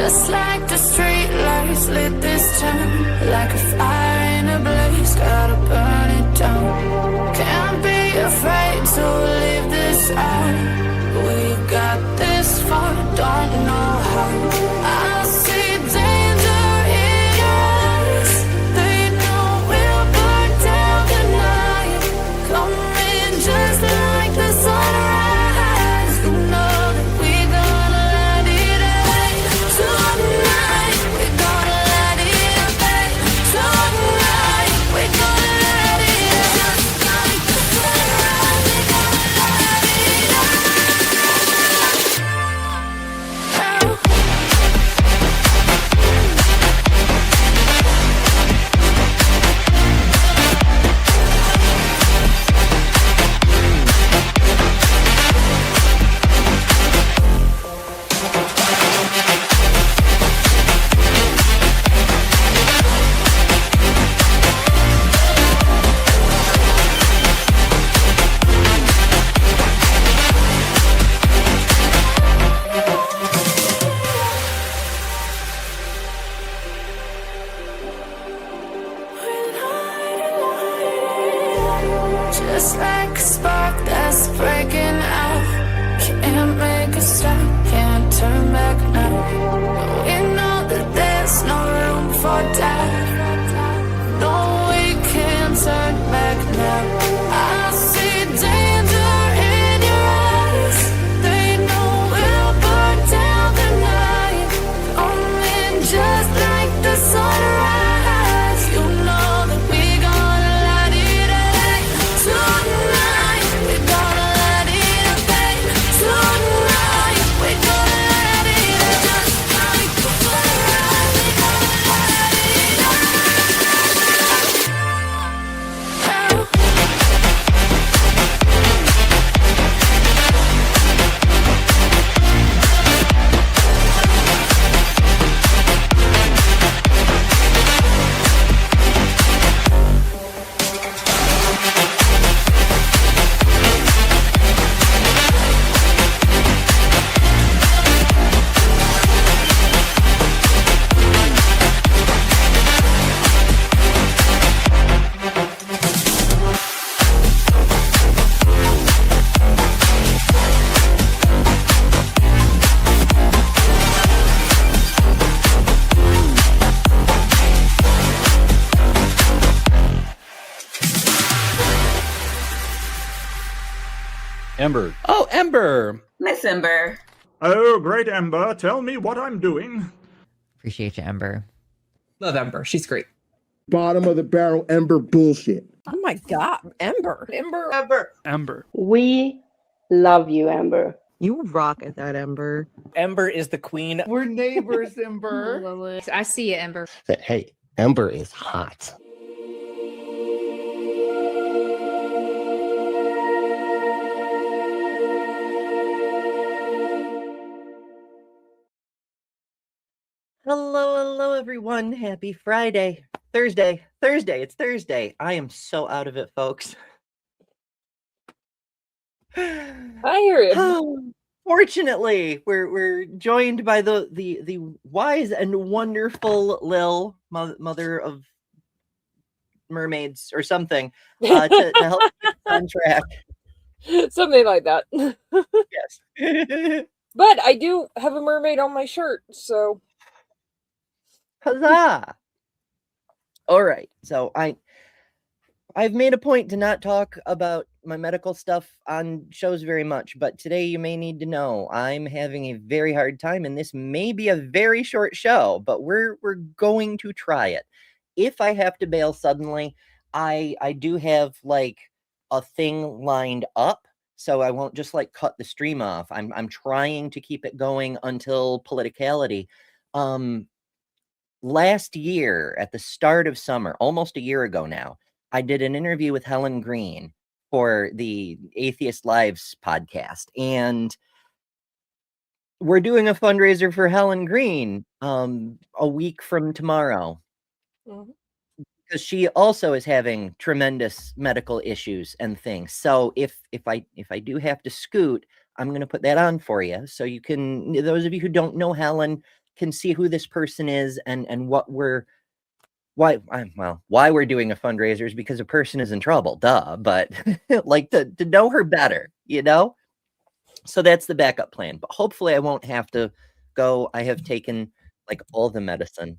Just like the street lights lit this town, like a fire in a blaze, gotta burn it down. Can't be afraid to leave this out. We got this far, don't know how. I see danger in your eyes. They know we'll burn down the night. Coming just like the sunrise. You know that we gonna let it out. Tonight, we gonna let it out. Tonight, we gonna let it out. Just like the sunrise, we gonna let it out. Just like a spark that's breaking out. Can't make a stop, can't turn back now. We know that there's no room for doubt. No, we can't turn back now. I see danger in your eyes. They know we'll burn down the night. Coming just like the sunrise. You know that we gonna let it out. Tonight, we gonna let it out. Tonight, we gonna let it out. Just like the sunrise, we gonna let it out. Ember. Oh, Ember. Miss Ember. Oh, great, Ember. Tell me what I'm doing. Appreciate you, Ember. Love Ember. She's great. Bottom of the barrel Ember bullshit. Oh my God, Ember. Ember. We love you, Ember. You rock at that, Ember. Ember is the queen. We're neighbors, Ember. I see you, Ember. Hey, Ember is hot. Hello, everyone. Happy Friday. Thursday. It's Thursday. I am so out of it, folks. I hear it. Fortunately, we're joined by the wise and wonderful Lil, mother of mermaids or something, to help keep us on track. Something like that. Yes. But I do have a mermaid on my shirt, so huzzah! All right, so I've made a point to not talk about my medical stuff on shows very much, but today you may need to know I'm having a very hard time, and this may be a very short show, but we're going to try it. If I have to bail suddenly, I do have like a thing lined up, so I won't just like cut the stream off. I'm trying to keep it going until politicality. Last year at the start of summer, almost a year ago now, I did an interview with Helen Green for the Atheist Lives podcast, and we're doing a fundraiser for Helen Green a week from tomorrow. Because she also is having tremendous medical issues and things. So if I do have to scoot, I'm going to put that on for you. So you can, those of you who don't know Helen, can see who this person is and what why we're doing a fundraiser is because a person is in trouble, duh. But like to know her better, So that's the backup plan. But hopefully I won't have to go. I have taken like all the medicine,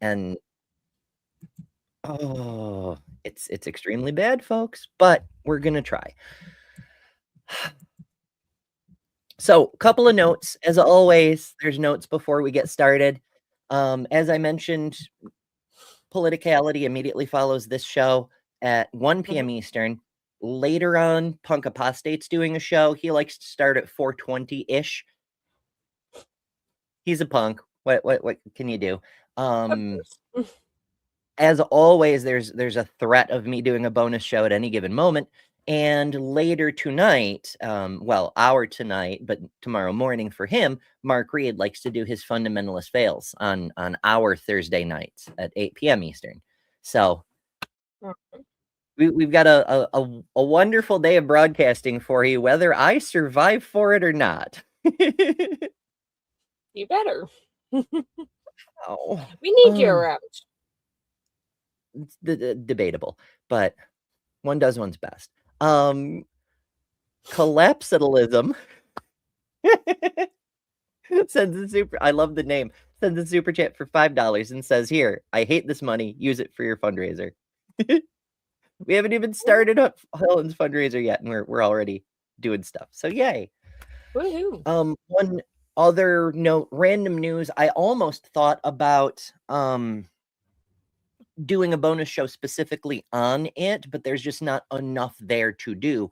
and it's extremely bad, folks, but we're gonna try. So, a couple of notes. As always, there's notes before we get started. As I mentioned, Politicality immediately follows this show at 1 p.m. Eastern. Later on, Punk Apostate's doing a show. He likes to start at 4:20-ish. He's a punk. What can you do? As always, there's a threat of me doing a bonus show at any given moment. And later tonight, our tonight, but tomorrow morning for him, Mark Reed likes to do his Fundamentalist Fails on our Thursday nights at 8 p.m. Eastern. So we've got a wonderful day of broadcasting for you, whether I survive for it or not. You better. Oh, We need you around. It's debatable, but one does one's best. Collapsitalism sends a super. I love the name. Sends a super chat for $5 and says, "Here, I hate this money. Use it for your fundraiser." We haven't even started up Helen's fundraiser yet, and we're already doing stuff. So yay! Woohoo! One other note, random news. I almost thought about doing a bonus show specifically on it, but there's just not enough there to do.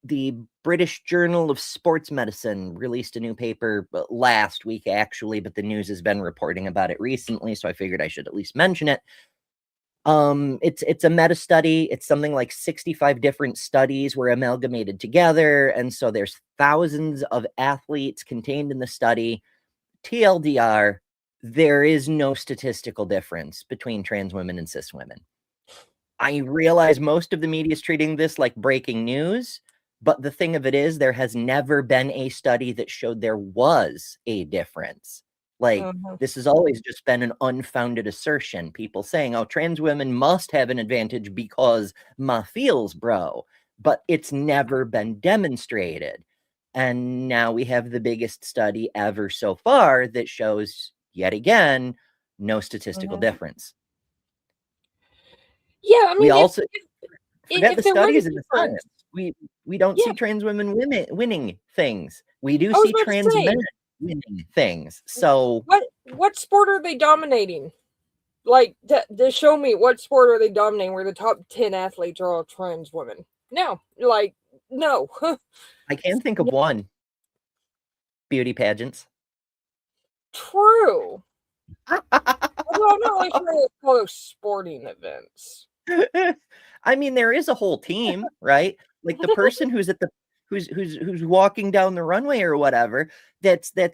The British Journal of Sports Medicine released a new paper last week, actually, but the news has been reporting about it recently, so I figured I should at least mention it. It's a meta study. It's something like 65 different studies were amalgamated together, and so there's thousands of athletes contained in the study. TLDR, there is no statistical difference between trans women and cis women. I realize most of the media is treating this like breaking news, but the thing of it is, there has never been a study that showed there was a difference. Like, this has always just been an unfounded assertion. People saying, oh, trans women must have an advantage because ma feels, bro. But it's never been demonstrated. And now we have the biggest study ever so far that shows, yet again, no statistical difference. Yeah, I mean, we also if the studies in the science. We don't see trans women winning things. We do see trans men winning things. So what sport are they dominating? Like, to show me what sport are they dominating where the top 10 athletes are all trans women? No, like, no. I can think of one. Beauty pageants. True. Although I'm not really sure they call those sporting events. I mean, there is a whole team, right? Like the person who's at the who's walking down the runway or whatever. That's the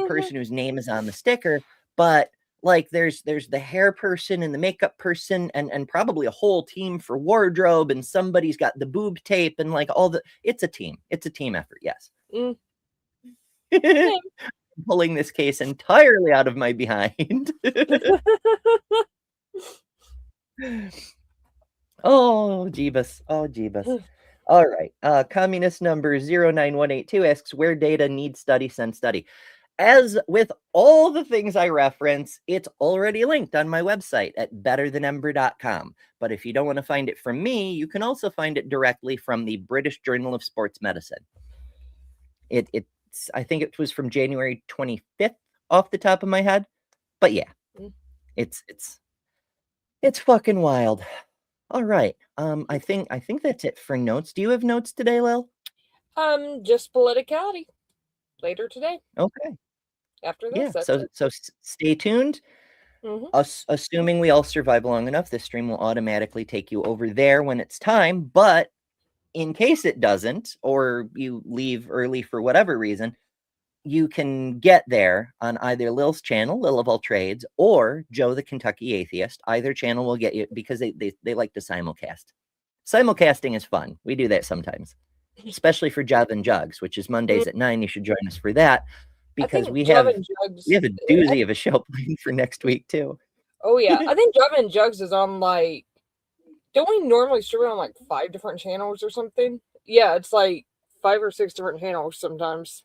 person whose name is on the sticker. But like there's the hair person and the makeup person and probably a whole team for wardrobe, and somebody's got the boob tape and like all the. It's a team. It's a team effort. Yes. Pulling this case entirely out of my behind. Oh, Jeebus. Oh, Jeebus. All right. Communist number 09182 asks, where data needs study, send study. As with all the things I reference, it's already linked on my website at betterthanember.com. But if you don't want to find it from me, you can also find it directly from the British Journal of Sports Medicine. I think it was from January 25th off the top of my head. But yeah, it's fucking wild. All right. I think that's it for notes. Do you have notes today, Lil? Just politicality. Later today. Okay. After this. Yeah. So stay tuned. Assuming we all survive long enough, this stream will automatically take you over there when it's time. But in case it doesn't, or you leave early for whatever reason, you can get there on either Lil's channel, Lil of All Trades, or Joe the Kentucky Atheist. Either channel will get you because they like to simulcast. Simulcasting is fun. We do that sometimes, especially for Jav and Jugs, which is Mondays at 9. You should join us for that. because we Jug have and Jugs. a doozy of a show planned for next week too. Oh yeah, I think Jug and Jugs is on like. Don't we normally stream it on like 5 different channels or something? Yeah, it's like 5 or 6 different channels sometimes.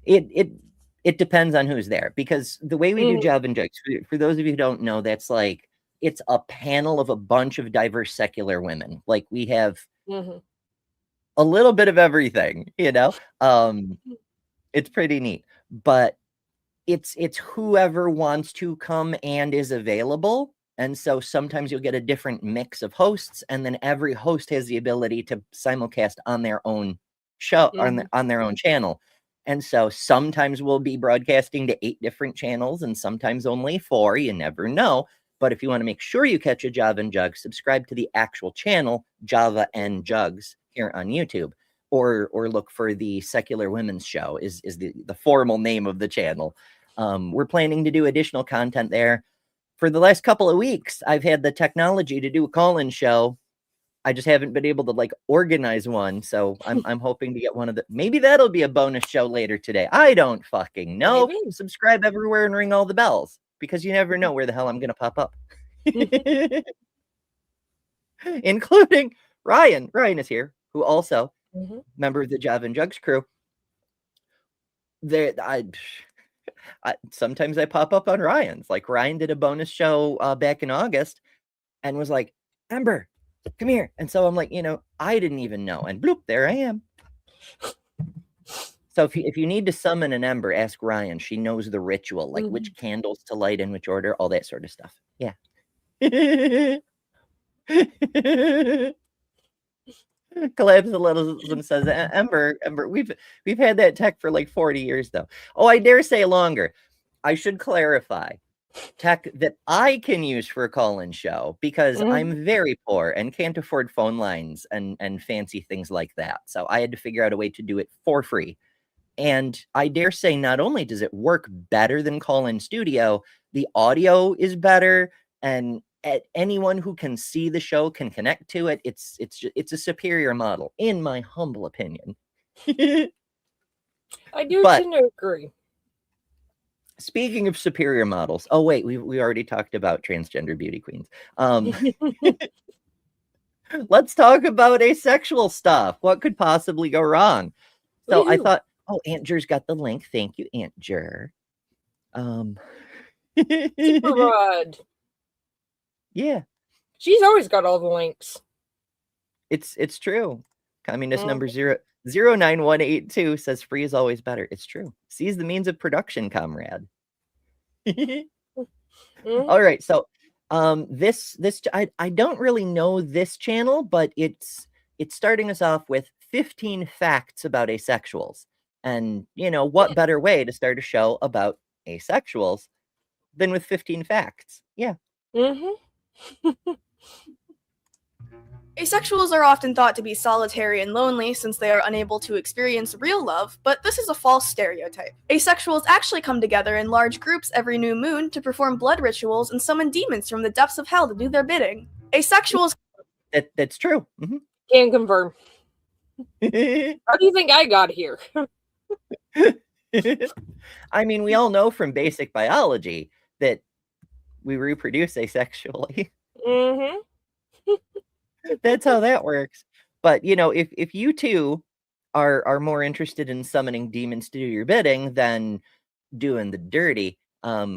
It depends on who's there, because the way we do Job and Jugs, for those of you who don't know, that's like it's a panel of a bunch of diverse secular women. Like we have a little bit of everything, you know. It's pretty neat, but it's whoever wants to come and is available. And so sometimes you'll get a different mix of hosts, and then every host has the ability to simulcast on their own show, on their own channel. And so sometimes we'll be broadcasting to 8 different channels and sometimes only 4. You never know. But if you want to make sure you catch a Java and Jugs, subscribe to the actual channel, Java and Jugs, here on YouTube. Or look for the Secular Women's Show is the formal name of the channel. We're planning to do additional content there. For the last couple of weeks, I've had the technology to do a call-in show. I just haven't been able to like organize one. So I'm hoping to get one of the, maybe that'll be a bonus show later today. I don't fucking know. Maybe. Subscribe everywhere and ring all the bells, because you never know where the hell I'm going to pop up. Including Ryan. Ryan is here, who also member of the Java and Jugs crew. There, sometimes I pop up on Ryan's. Like Ryan did a bonus show back in August and was like, Ember, come here. And so I'm like, you know, I didn't even know. And bloop, there I am. So if you need to summon an Ember, ask Ryan. She knows the ritual, like which candles to light in which order, all that sort of stuff. Yeah. Collapsalism says, Ember, we've had that tech for like 40 years though. Oh, I dare say longer. I should clarify. Tech that I can use for a call-in show, because I'm very poor and can't afford phone lines and fancy things like that. So I had to figure out a way to do it for free. And I dare say not only does it work better than call-in studio, the audio is better, and anyone who can see the show can connect to it. It's a superior model, in my humble opinion. I do tend to agree. Speaking of superior models, oh wait, we already talked about transgender beauty queens. Let's talk about asexual stuff. What could possibly go wrong? So I thought, oh, Aunt Jer's got the link. Thank you, Aunt Jer. Super Rod. Yeah. She's always got all the links. It's true. Communist number 09182 says free is always better. It's true. Seize the means of production, comrade. All right. So this I don't really know this channel, but it's starting us off with 15 facts about asexuals. And you know, what better way to start a show about asexuals than with 15 facts? Yeah. Asexuals are often thought to be solitary and lonely since they are unable to experience real love, but this is a false stereotype. Asexuals actually come together in large groups every new moon to perform blood rituals and summon demons from the depths of hell to do their bidding. Asexuals... That's true. Can confirm. How do you think I got here? I mean, we all know from basic biology that we reproduce asexually. That's how that works. But you know, if you two are more interested in summoning demons to do your bidding than doing the dirty,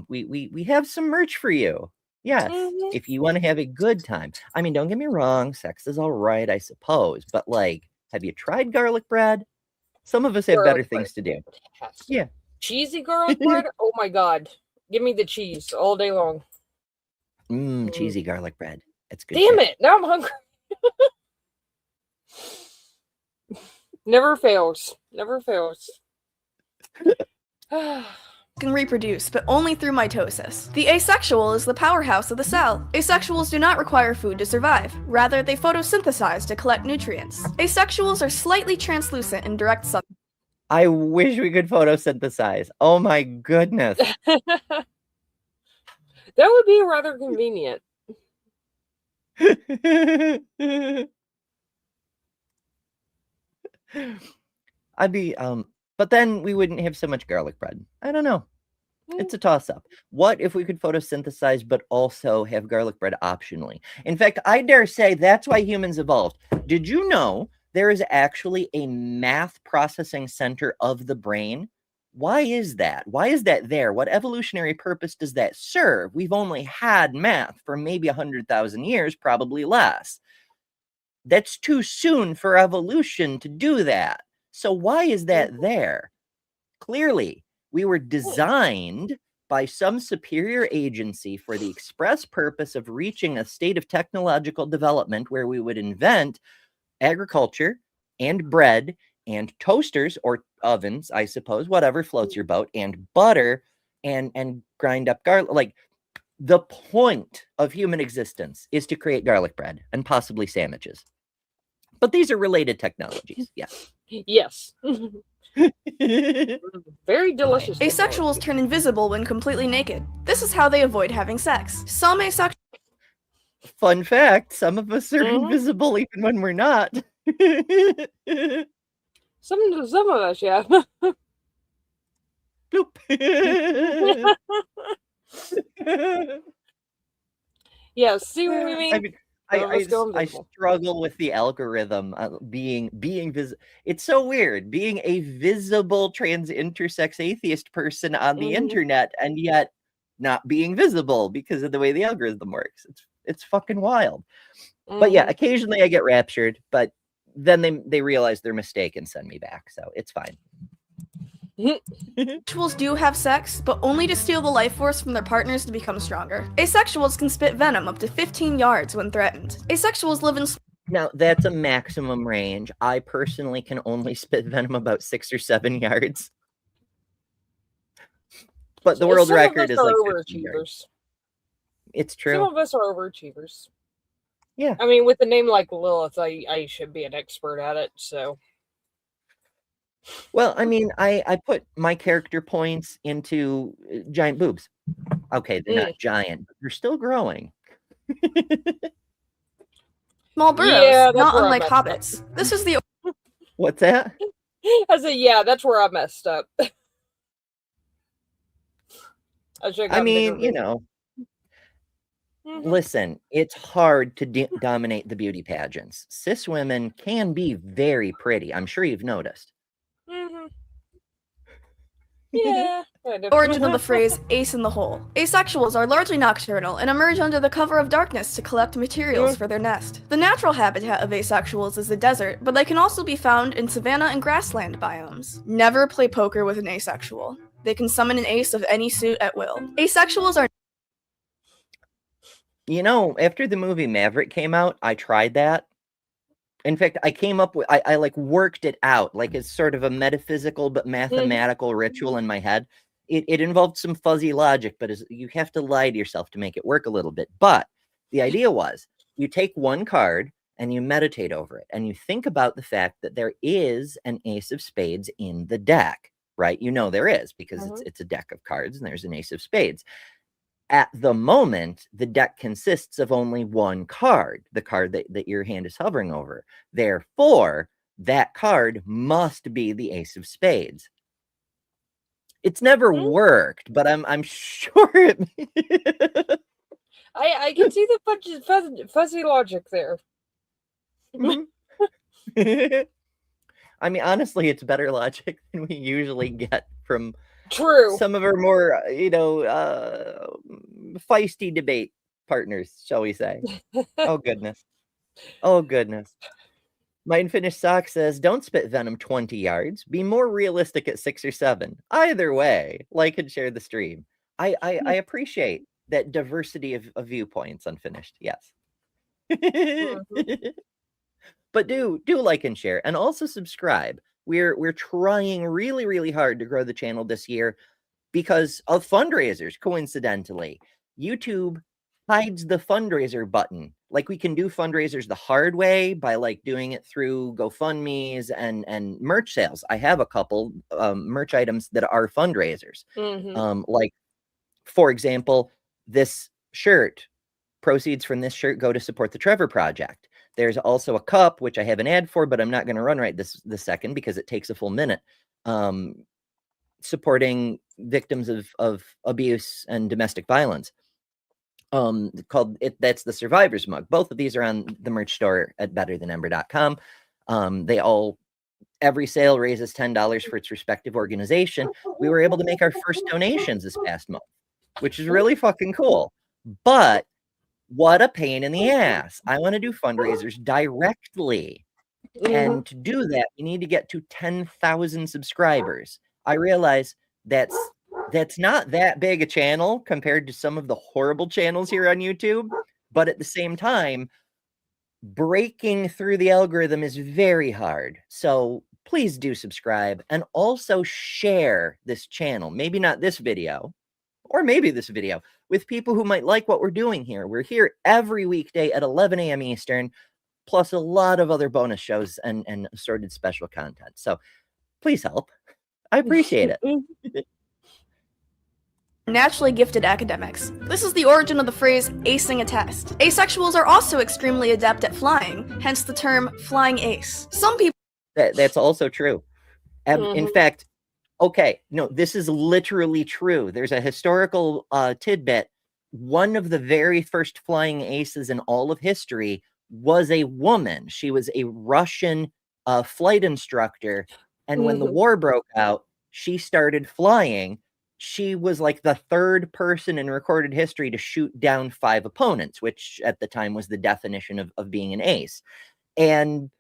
we have some merch for you. Yes, if you want to have a good time. I mean, don't get me wrong, sex is all right, I suppose, but like, have you tried garlic bread? Some of us have better things to do. Yeah. Cheesy garlic bread? Oh my god. Give me the cheese all day long. Cheesy garlic bread. It's good. Damn it. Now I'm hungry. Never fails. Never fails. Can reproduce, but only through mitosis. The asexual is the powerhouse of the cell. Asexuals do not require food to survive. Rather, they photosynthesize to collect nutrients. Asexuals are slightly translucent in direct sun. I wish we could photosynthesize. Oh my goodness. That would be rather convenient. I'd be But then we wouldn't have so much garlic bread. I don't know. It's a toss-up. What if we could photosynthesize but also have garlic bread optionally? In fact, I dare say that's why humans evolved. Did you know there is actually a math processing center of the brain? Why is that? Why is that there? What evolutionary purpose does that serve? We've only had math for maybe 100,000 years, probably less. That's too soon for evolution to do that. So why is that there? Clearly, we were designed by some superior agency for the express purpose of reaching a state of technological development where we would invent agriculture and bread and toasters or ovens, I suppose, whatever floats your boat, and butter and grind up garlic. Like, the point of human existence is to create garlic bread and possibly sandwiches. But these are related technologies. Yes. Yes. Very delicious. Asexuals turn invisible when completely naked. This is how they avoid having sex. Some asexuals. Fun fact, some of us are invisible even when we're not. Some of us, yeah. Bloop. Yeah, see what we mean? I mean, I struggle with the algorithm being visible. It's so weird being a visible trans intersex atheist person on the internet and yet not being visible because of the way the algorithm works. It's fucking wild. But yeah, occasionally I get raptured, but then they realize their mistake and send me back, so it's fine. Asexuals do have sex, but only to steal the life force from their partners to become stronger. Asexuals can spit venom up to 15 yards when threatened. Asexuals live in... Now, that's a maximum range. I personally can only spit venom about 6 or 7 yards. But the world record is like 15 yards. It's true. Some of us are overachievers. Yeah. I mean, with a name like Lilith, I should be an expert at it, so... Well, I mean, I put my character points into giant boobs. Okay, they're not giant, but they're still growing. Small burrows, not unlike hobbits. This is the... What's that? I said, yeah, that's where I messed up. I mean, you know, listen, it's hard to dominate the beauty pageants. Cis women can be very pretty. I'm sure you've noticed. Yeah. Origin of the phrase ace in the hole. Asexuals are largely nocturnal and emerge under the cover of darkness to collect materials for their nest. The natural habitat of asexuals is the desert, but they can also be found in savanna and grassland biomes. Never play poker with an asexual. They can summon an ace of any suit at will. Asexuals are... You know, after the movie Maverick came out, I tried that. In fact, I came up with, I like worked it out, like it's sort of a metaphysical but mathematical ritual in my head. It involved some fuzzy logic, but you have to lie to yourself to make it work a little bit. But the idea was you take one card and you meditate over it and you think about the fact that there is an ace of spades in the deck, right? You know there is because it's a deck of cards and there's an ace of spades. At the moment, the deck consists of only one card, the card that your hand is hovering over. Therefore, that card must be the ace of spades. It's never worked, but I'm sure it... I can see the fuzzy logic there. I mean, honestly, it's better logic than we usually get from... True. Some of our more, you know, feisty debate partners, shall we say. Oh, goodness. Oh, goodness. My Unfinished Sock says, don't spit venom 20 yards. Be more realistic at 6 or 7. Either way, like and share the stream. I appreciate that diversity of viewpoints, Unfinished. Yes. But do like and share. And also subscribe. We're trying really, really hard to grow the channel this year because of fundraisers, coincidentally. YouTube hides the fundraiser button. Like, we can do fundraisers the hard way by like doing it through GoFundMes and merch sales. I have a couple merch items that are fundraisers. Like, for example, this shirt, proceeds from this shirt go to support the Trevor Project. There's also a cup, which I have an ad for, but I'm not going to run right this second because it takes a full minute. supporting victims of abuse and domestic violence. That's the Survivor's Mug. Both of these are on the merch store at betterthanember.com. Every sale raises $10 for its respective organization. We were able to make our first donations this past month, which is really fucking cool. But what a pain in the ass. I want to do fundraisers directly. And to do that, you need to get to 10,000 subscribers. I realize that's not that big a channel compared to some of the horrible channels here on YouTube. But at the same time, breaking through the algorithm is very hard. So please do subscribe and also share this channel. Maybe not this video, or maybe this video, with people who might like what we're doing here. We're here every weekday at 11 a.m. Eastern, plus a lot of other bonus shows and assorted special content. So please help. I appreciate it. Naturally gifted academics. This is the origin of the phrase acing a test. Asexuals are also extremely adept at flying, hence the term flying ace. Some people... That's also true. In fact, okay, no, this is literally true. There's a historical tidbit. One of the very first flying aces in all of history was a woman. She was a Russian flight instructor. And when the war broke out, she started flying. She was like the third person in recorded history to shoot down 5 opponents, which at the time was the definition of being an ace. And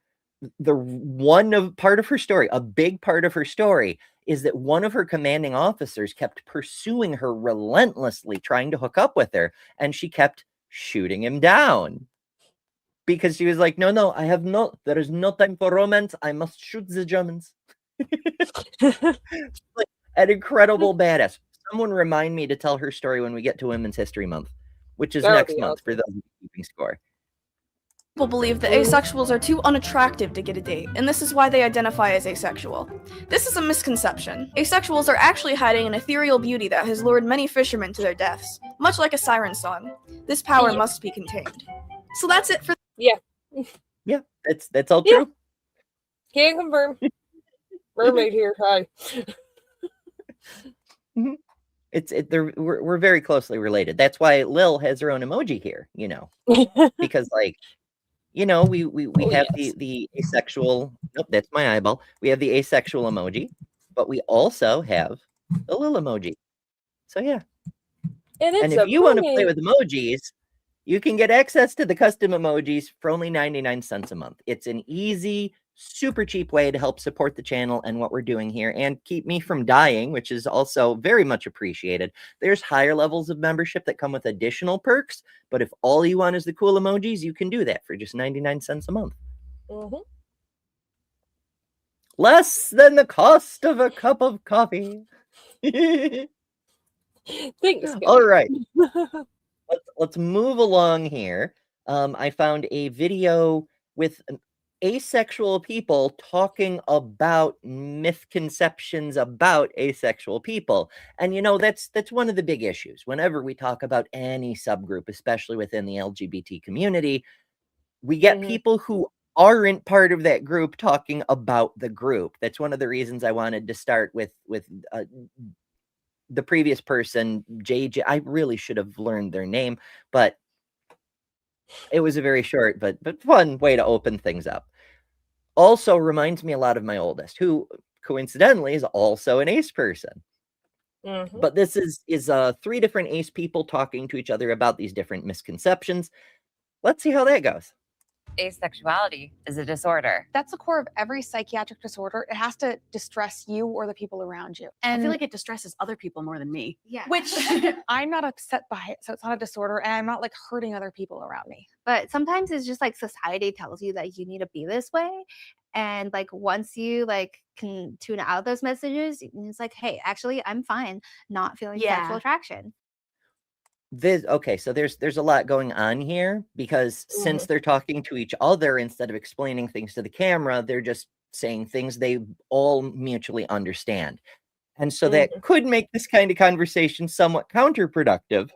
part of her story, a big part of her story, is that one of her commanding officers kept pursuing her relentlessly, trying to hook up with her, and she kept shooting him down. Because she was like, no, there is no time for romance. I must shoot the Germans. Like an incredible badass. Someone remind me to tell her story when we get to Women's History Month, which is next month for those keeping score. People believe that asexuals are too unattractive to get a date, and this is why they identify as asexual. This is a misconception. Asexuals are actually hiding an ethereal beauty that has lured many fishermen to their deaths, much like a siren song. This power must be contained. So that's it for... Yeah, that's all true. Can confirm. Mermaid here. Hi. We're very closely related. That's why Lil has her own emoji here, because like, we have the asexual. Nope, that's my eyeball. We have the asexual emoji, but we also have the Lil emoji. So yeah. And if you want to play with emojis, you can get access to the custom emojis for only 99 cents a month. It's an easy, super cheap way to help support the channel and what we're doing here and keep me from dying, which is also very much appreciated. There's higher levels of membership that come with additional perks, but if all you want is the cool emojis, you can do that for just 99 cents a month. Less than the cost of a cup of coffee. Thanks. All right. Let's move along here. I found a video with asexual people talking about misconceptions about asexual people. And that's one of the big issues. Whenever we talk about any subgroup, especially within the LGBT community, we get people who aren't part of that group talking about the group. That's one of the reasons I wanted to start with the previous person, JJ. I really should have learned their name, but it was a very short but fun way to open things up. Also reminds me a lot of my oldest, who coincidentally is also an ace person. But this is 3 different ace people talking to each other about these different misconceptions. Let's see how that goes. Asexuality is a disorder. That's the core of every psychiatric disorder. It has to distress you or the people around you. And I feel like it distresses other people more than me. Yeah. Which I'm not upset by it, so it's not a disorder, and I'm not like hurting other people around me. But sometimes it's just like society tells you that you need to be this way. And like once you like can tune out those messages, it's like, hey, actually I'm fine not feeling sexual attraction. So there's a lot going on here, because since they're talking to each other instead of explaining things to the camera, they're just saying things they all mutually understand. And so that could make this kind of conversation somewhat counterproductive.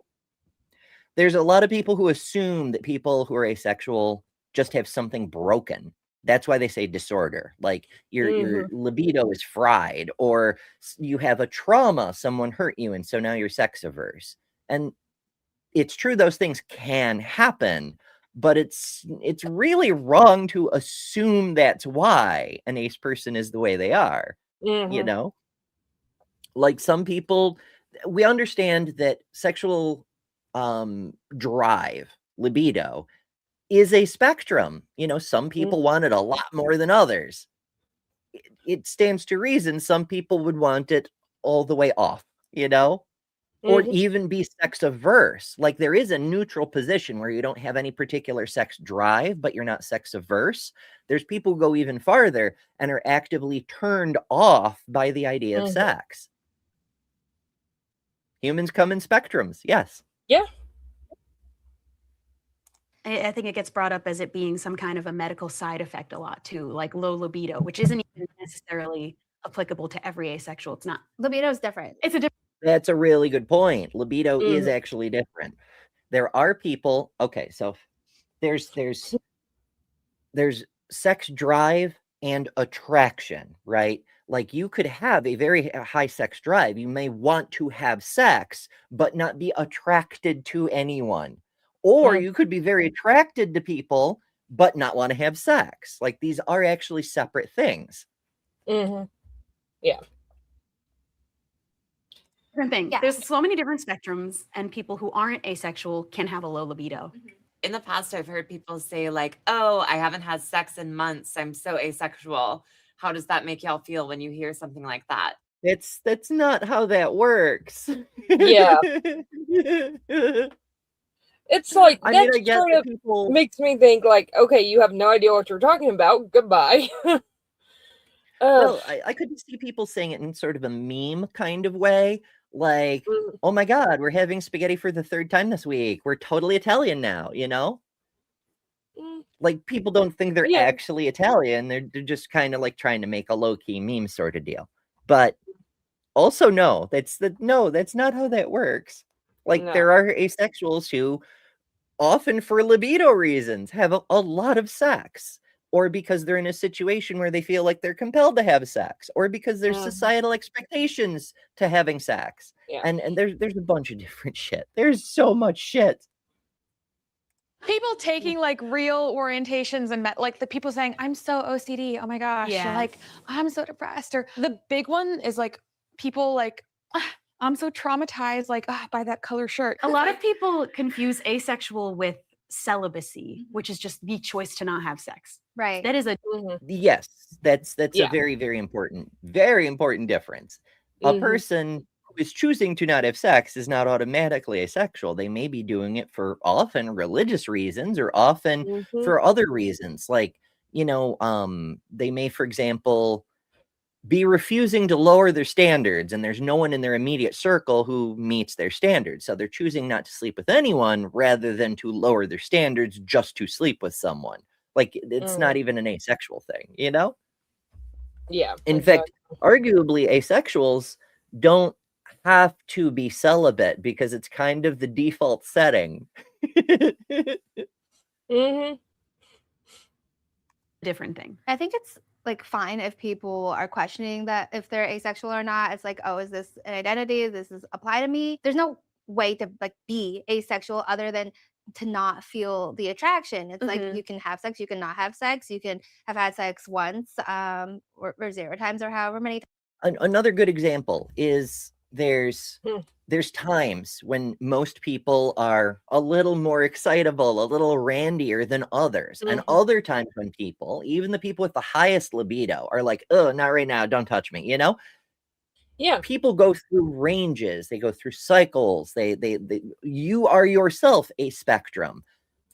There's a lot of people who assume that people who are asexual just have something broken. That's why they say disorder. Like your libido is fried, or you have a trauma, someone hurt you, and so now you're sex averse. And it's true, those things can happen, but it's really wrong to assume that's why an ace person is the way they are. You know, like some people, we understand that sexual drive, libido, is a spectrum. You know, some people want it a lot more than others. It stands to reason some people would want it all the way off, you know, or even be sex averse. Like there is a neutral position where you don't have any particular sex drive, but you're not sex averse. There's people who go even farther and are actively turned off by the idea of sex. Humans come in spectrums. Yes. Yeah. I think it gets brought up as it being some kind of a medical side effect a lot too, like low libido, which isn't even necessarily applicable to every asexual. It's not. Libido is different. It's a different. That's a really good point. Libido is actually different. There are people. Okay, so there's sex drive and attraction, right? Like you could have a very high sex drive. You may want to have sex, but not be attracted to anyone. Or you could be very attracted to people, but not want to have sex. Like these are actually separate things. Yeah. Different thing. Yeah. There's so many different spectrums, and people who aren't asexual can have a low libido. In the past, I've heard people say like, "Oh, I haven't had sex in months. I'm so asexual." How does that make y'all feel when you hear something like that? That's not how that works. Yeah. It's like, I mean, that I guess sort of people makes me think like, okay, you have no idea what you're talking about. Goodbye. Well, I could see people saying it in sort of a meme kind of way. Like, oh my God, we're having spaghetti for the third time this week. We're totally Italian now, you know? Like, people don't think they're actually Italian. They're just kind of like trying to make a low-key meme sort of deal. But also, no, that's not how that works. Like, there are asexuals who, often for libido reasons, have a lot of sex. Or because they're in a situation where they feel like they're compelled to have sex, or because there's societal expectations to having sex. And there's a bunch of different shit. There's so much shit. People taking like real orientations and like the people saying, I'm so OCD. Oh my gosh. Yeah. Or like, I'm so depressed. Or the big one is like people like, I'm so traumatized, like by that color shirt. A lot of people confuse asexual with celibacy, which is just the choice to not have sex. Right. That is a Yes, that's a very, very important difference. A person who is choosing to not have sex is not automatically asexual. They may be doing it for often religious reasons or often for other reasons. Like, you know, they may, for example, be refusing to lower their standards, and there's no one in their immediate circle who meets their standards. So they're choosing not to sleep with anyone rather than to lower their standards just to sleep with someone. Like, it's not even an asexual thing, you know? Yeah. In fact, arguably, asexuals don't have to be celibate because it's kind of the default setting. different thing. I think it's like fine if people are questioning that if they're asexual or not. It's like, oh, is this an identity? This is apply to me? There's no way to like be asexual other than to not feel the attraction. It's like you can have sex, you can not have sex, you can have had sex once, or 0 times or however many. Another good example is there's times when most people are a little more excitable, a little randier than others. And other times when people, even the people with the highest libido, are like, oh, not right now, don't touch me, you know? Yeah. People go through ranges, they go through cycles, you are yourself a spectrum.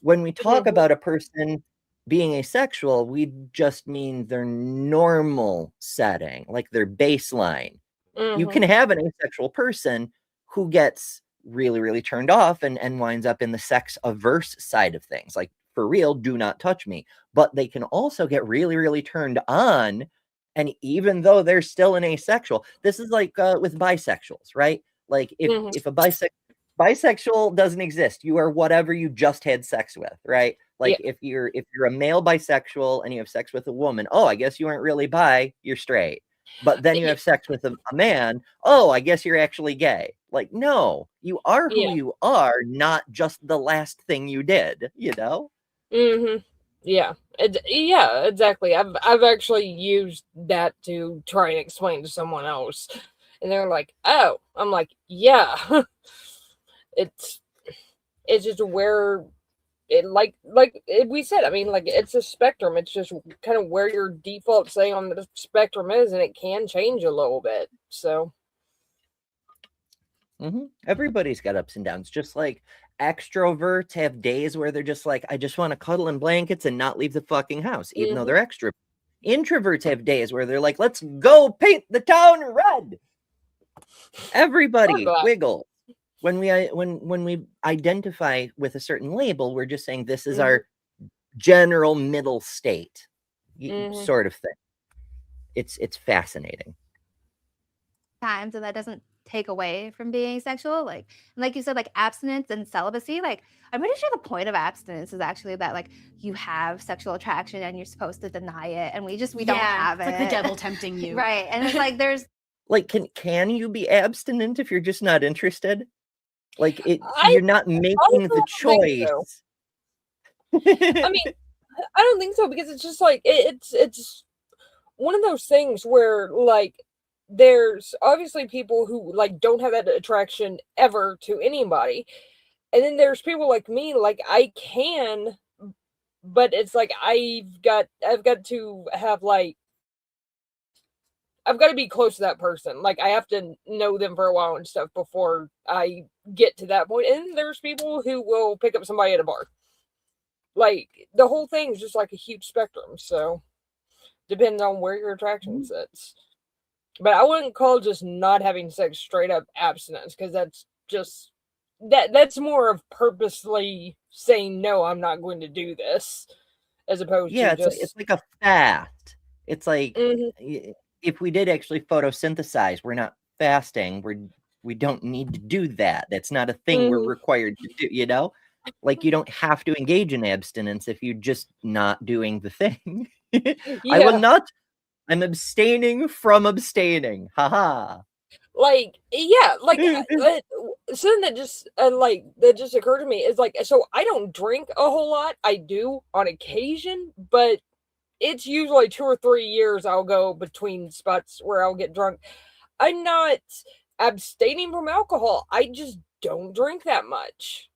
When we talk about a person being asexual, we just mean their normal setting, like their baseline. You can have an asexual person who gets really, really turned off and winds up in the sex averse side of things. Like, for real, do not touch me. But they can also get really, really turned on. And even though they're still an asexual, this is like with bisexuals, right? Like if a bisexual, bisexual doesn't exist. You are whatever you just had sex with, right? Like if you're a male bisexual and you have sex with a woman, oh, I guess you aren't really bi, you're straight. But then you have sex with a man, oh, I guess you're actually gay. Like, no, you are who you are, not just the last thing you did, you know? Mm-hmm. Yeah. Yeah, exactly. I've actually used that to try and explain to someone else. And they're like, oh. I'm like, yeah. it's just where it like we said, I mean, like, it's a spectrum. It's just kind of where your default setting on the spectrum is, and it can change a little bit. So everybody's got ups and downs. Just like extroverts have days where they're just like, I just want to cuddle in blankets and not leave the fucking house, even though they're extra. Introverts have days where they're like, let's go paint the town red. Everybody wiggle. When we identify with a certain label, we're just saying this is our general middle state, sort of thing. It's fascinating. Times, and that doesn't take away from being asexual. Like you said, like abstinence and celibacy. Like, I'm pretty sure the point of abstinence is actually that like you have sexual attraction and you're supposed to deny it, and we don't have it. It's like the devil tempting you, right? And it's like there's like, can you be abstinent if you're just not interested? Like, you're not making the choice. I mean, I don't think so, because it's just like it's one of those things where, like, there's obviously people who like don't have that attraction ever to anybody, and then there's people like me, like I can, but it's like I've got to have like I've got to be close to that person. Like, I have to know them for a while and stuff before I get to that point. And there's people who will pick up somebody at a bar. Like, the whole thing is just like a huge spectrum. So, depends on where your attraction sits. But I wouldn't call just not having sex straight up abstinence, because that's just that's more of purposely saying, no, I'm not going to do this, as opposed to just... it's like a fast. It's like... If we did actually photosynthesize, we're not fasting. We don't need to do that. That's not a thing we're required to do, you know? Like, you don't have to engage in abstinence if you're just not doing the thing. I will not. I'm abstaining from abstaining. Haha. Like, yeah, like, something that just that just occurred to me is like, so I don't drink a whole lot. I do on occasion, but it's usually 2 or 3 years I'll go between spots where I'll get drunk. I'm not abstaining from alcohol. I just don't drink that much.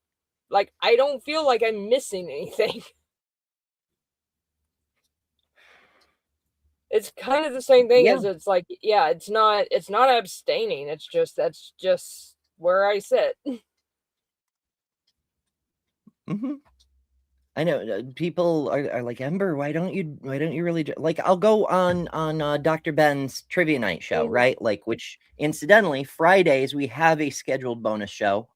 Like, I don't feel like I'm missing anything. It's kind of the same thing as it's like, yeah, it's not abstaining. It's just, that's just where I sit. I know people are like, Ember, why don't you really like, I'll go on Dr. Ben's trivia night show, right? Like, which incidentally, Fridays we have a scheduled bonus show.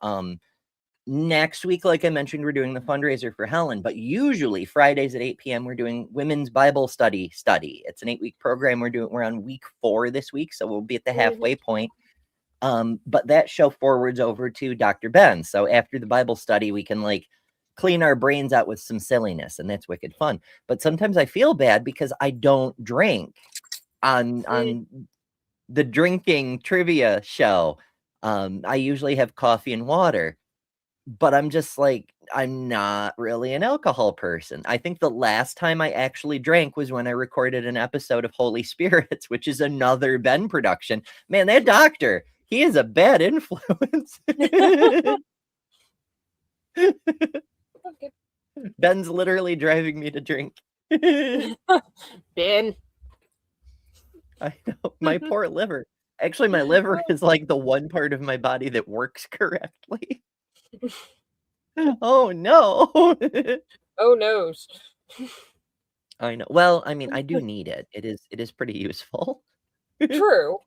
Next week, like I mentioned, we're doing the fundraiser for Helen, but usually Fridays at 8 p.m. we're doing women's Bible study. It's an 8-week program. We're on week 4 this week, so we'll be at the halfway point. But that show forwards over to Dr. Ben. So after the Bible study, we can like clean our brains out with some silliness, and that's wicked fun. But sometimes I feel bad because I don't drink on the drinking trivia show. I usually have coffee and water, but I'm just like, I'm not really an alcohol person. I think the last time I actually drank was when I recorded an episode of Holy Spirits, which is another Ben production. Man, that doctor, he is a bad influence. Ben's literally driving me to drink. Ben. I know, my poor liver. Actually, my liver is like the one part of my body that works correctly. Oh no. Oh noes. I know. Well, I mean, I do need it. It is pretty useful. True.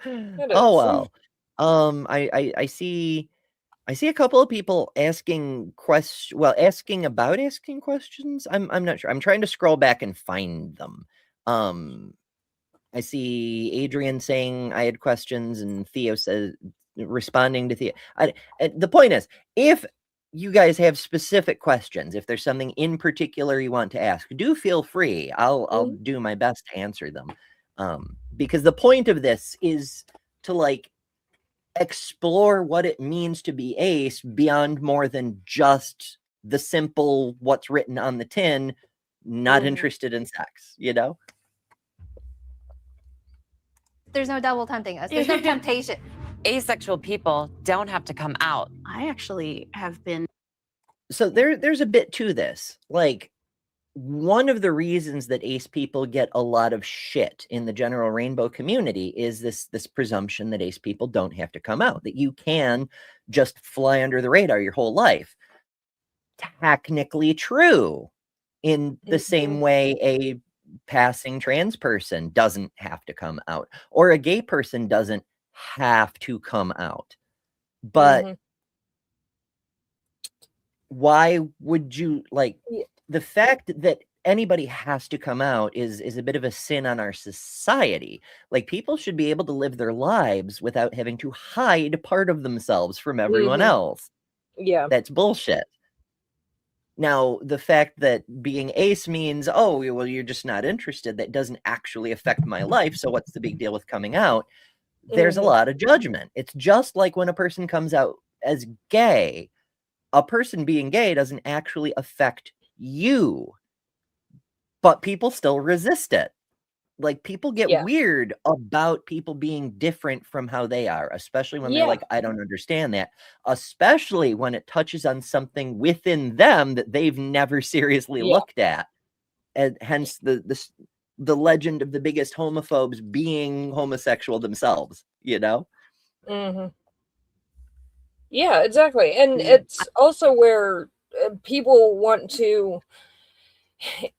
Oh well. I see a couple of people asking about asking questions. I'm not sure. I'm trying to scroll back and find them. I see Adrian saying I had questions, and Theo says responding to the point is, if you guys have specific questions, if there's something in particular you want to ask, do feel free. I'll do my best to answer them. Because the point of this is to like explore what it means to be ace beyond more than just the simple what's written on the tin, not interested in sex, you know? There's no double tempting us. There's no temptation. Asexual people don't have to come out. I actually have been. So there's a bit to this. Like, one of the reasons that ace people get a lot of shit in the general rainbow community is this presumption that ace people don't have to come out, that you can just fly under the radar your whole life. Technically true, in the same way a passing trans person doesn't have to come out, or a gay person doesn't have to come out. But why would you like the fact that anybody has to come out is a bit of a sin on our society. Like, people should be able to live their lives without having to hide part of themselves from everyone else. Yeah. That's bullshit. Now, the fact that being ace means, oh, well, you're just not interested, that doesn't actually affect my life, so what's the big deal with coming out? There's a lot of judgment. It's just like when a person comes out as gay. A person being gay doesn't actually affect you, but people still resist it. Like, people get weird about people being different from how they are, especially when they're like, I don't understand that, especially when it touches on something within them that they've never seriously looked at. And hence the legend of the biggest homophobes being homosexual themselves, you know? Yeah, exactly. And it's also where people want to,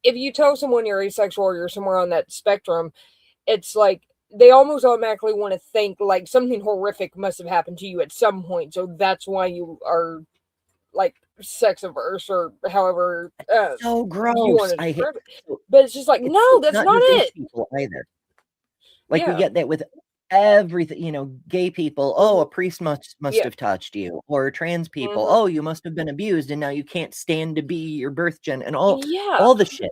if you tell someone you're asexual or you're somewhere on that spectrum, it's like they almost automatically want to think like something horrific must have happened to you at some point. So that's why you are like sex averse or however so gross. You want to I hate it. But it's just like, no, that's not just it. People either. Like, we get that with everything, you know, gay people, oh, a priest must have touched you, or trans people, oh, you must have been abused and now you can't stand to be your birth gen, and all the shit.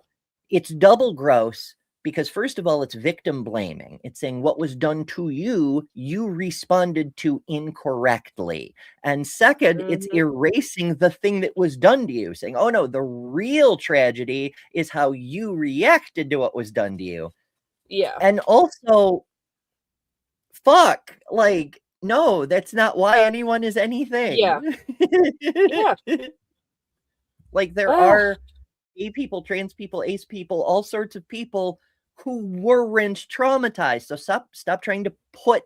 It's double gross because, first of all, it's victim blaming. It's saying what was done to you, you responded to incorrectly. And second, it's erasing the thing that was done to you, saying, oh no, the real tragedy is how you reacted to what was done to you. Yeah. And also, fuck, like, no, that's not why anyone is anything. Yeah. Like, there are gay people, trans people, ace people, all sorts of people who weren't traumatized. So stop trying to put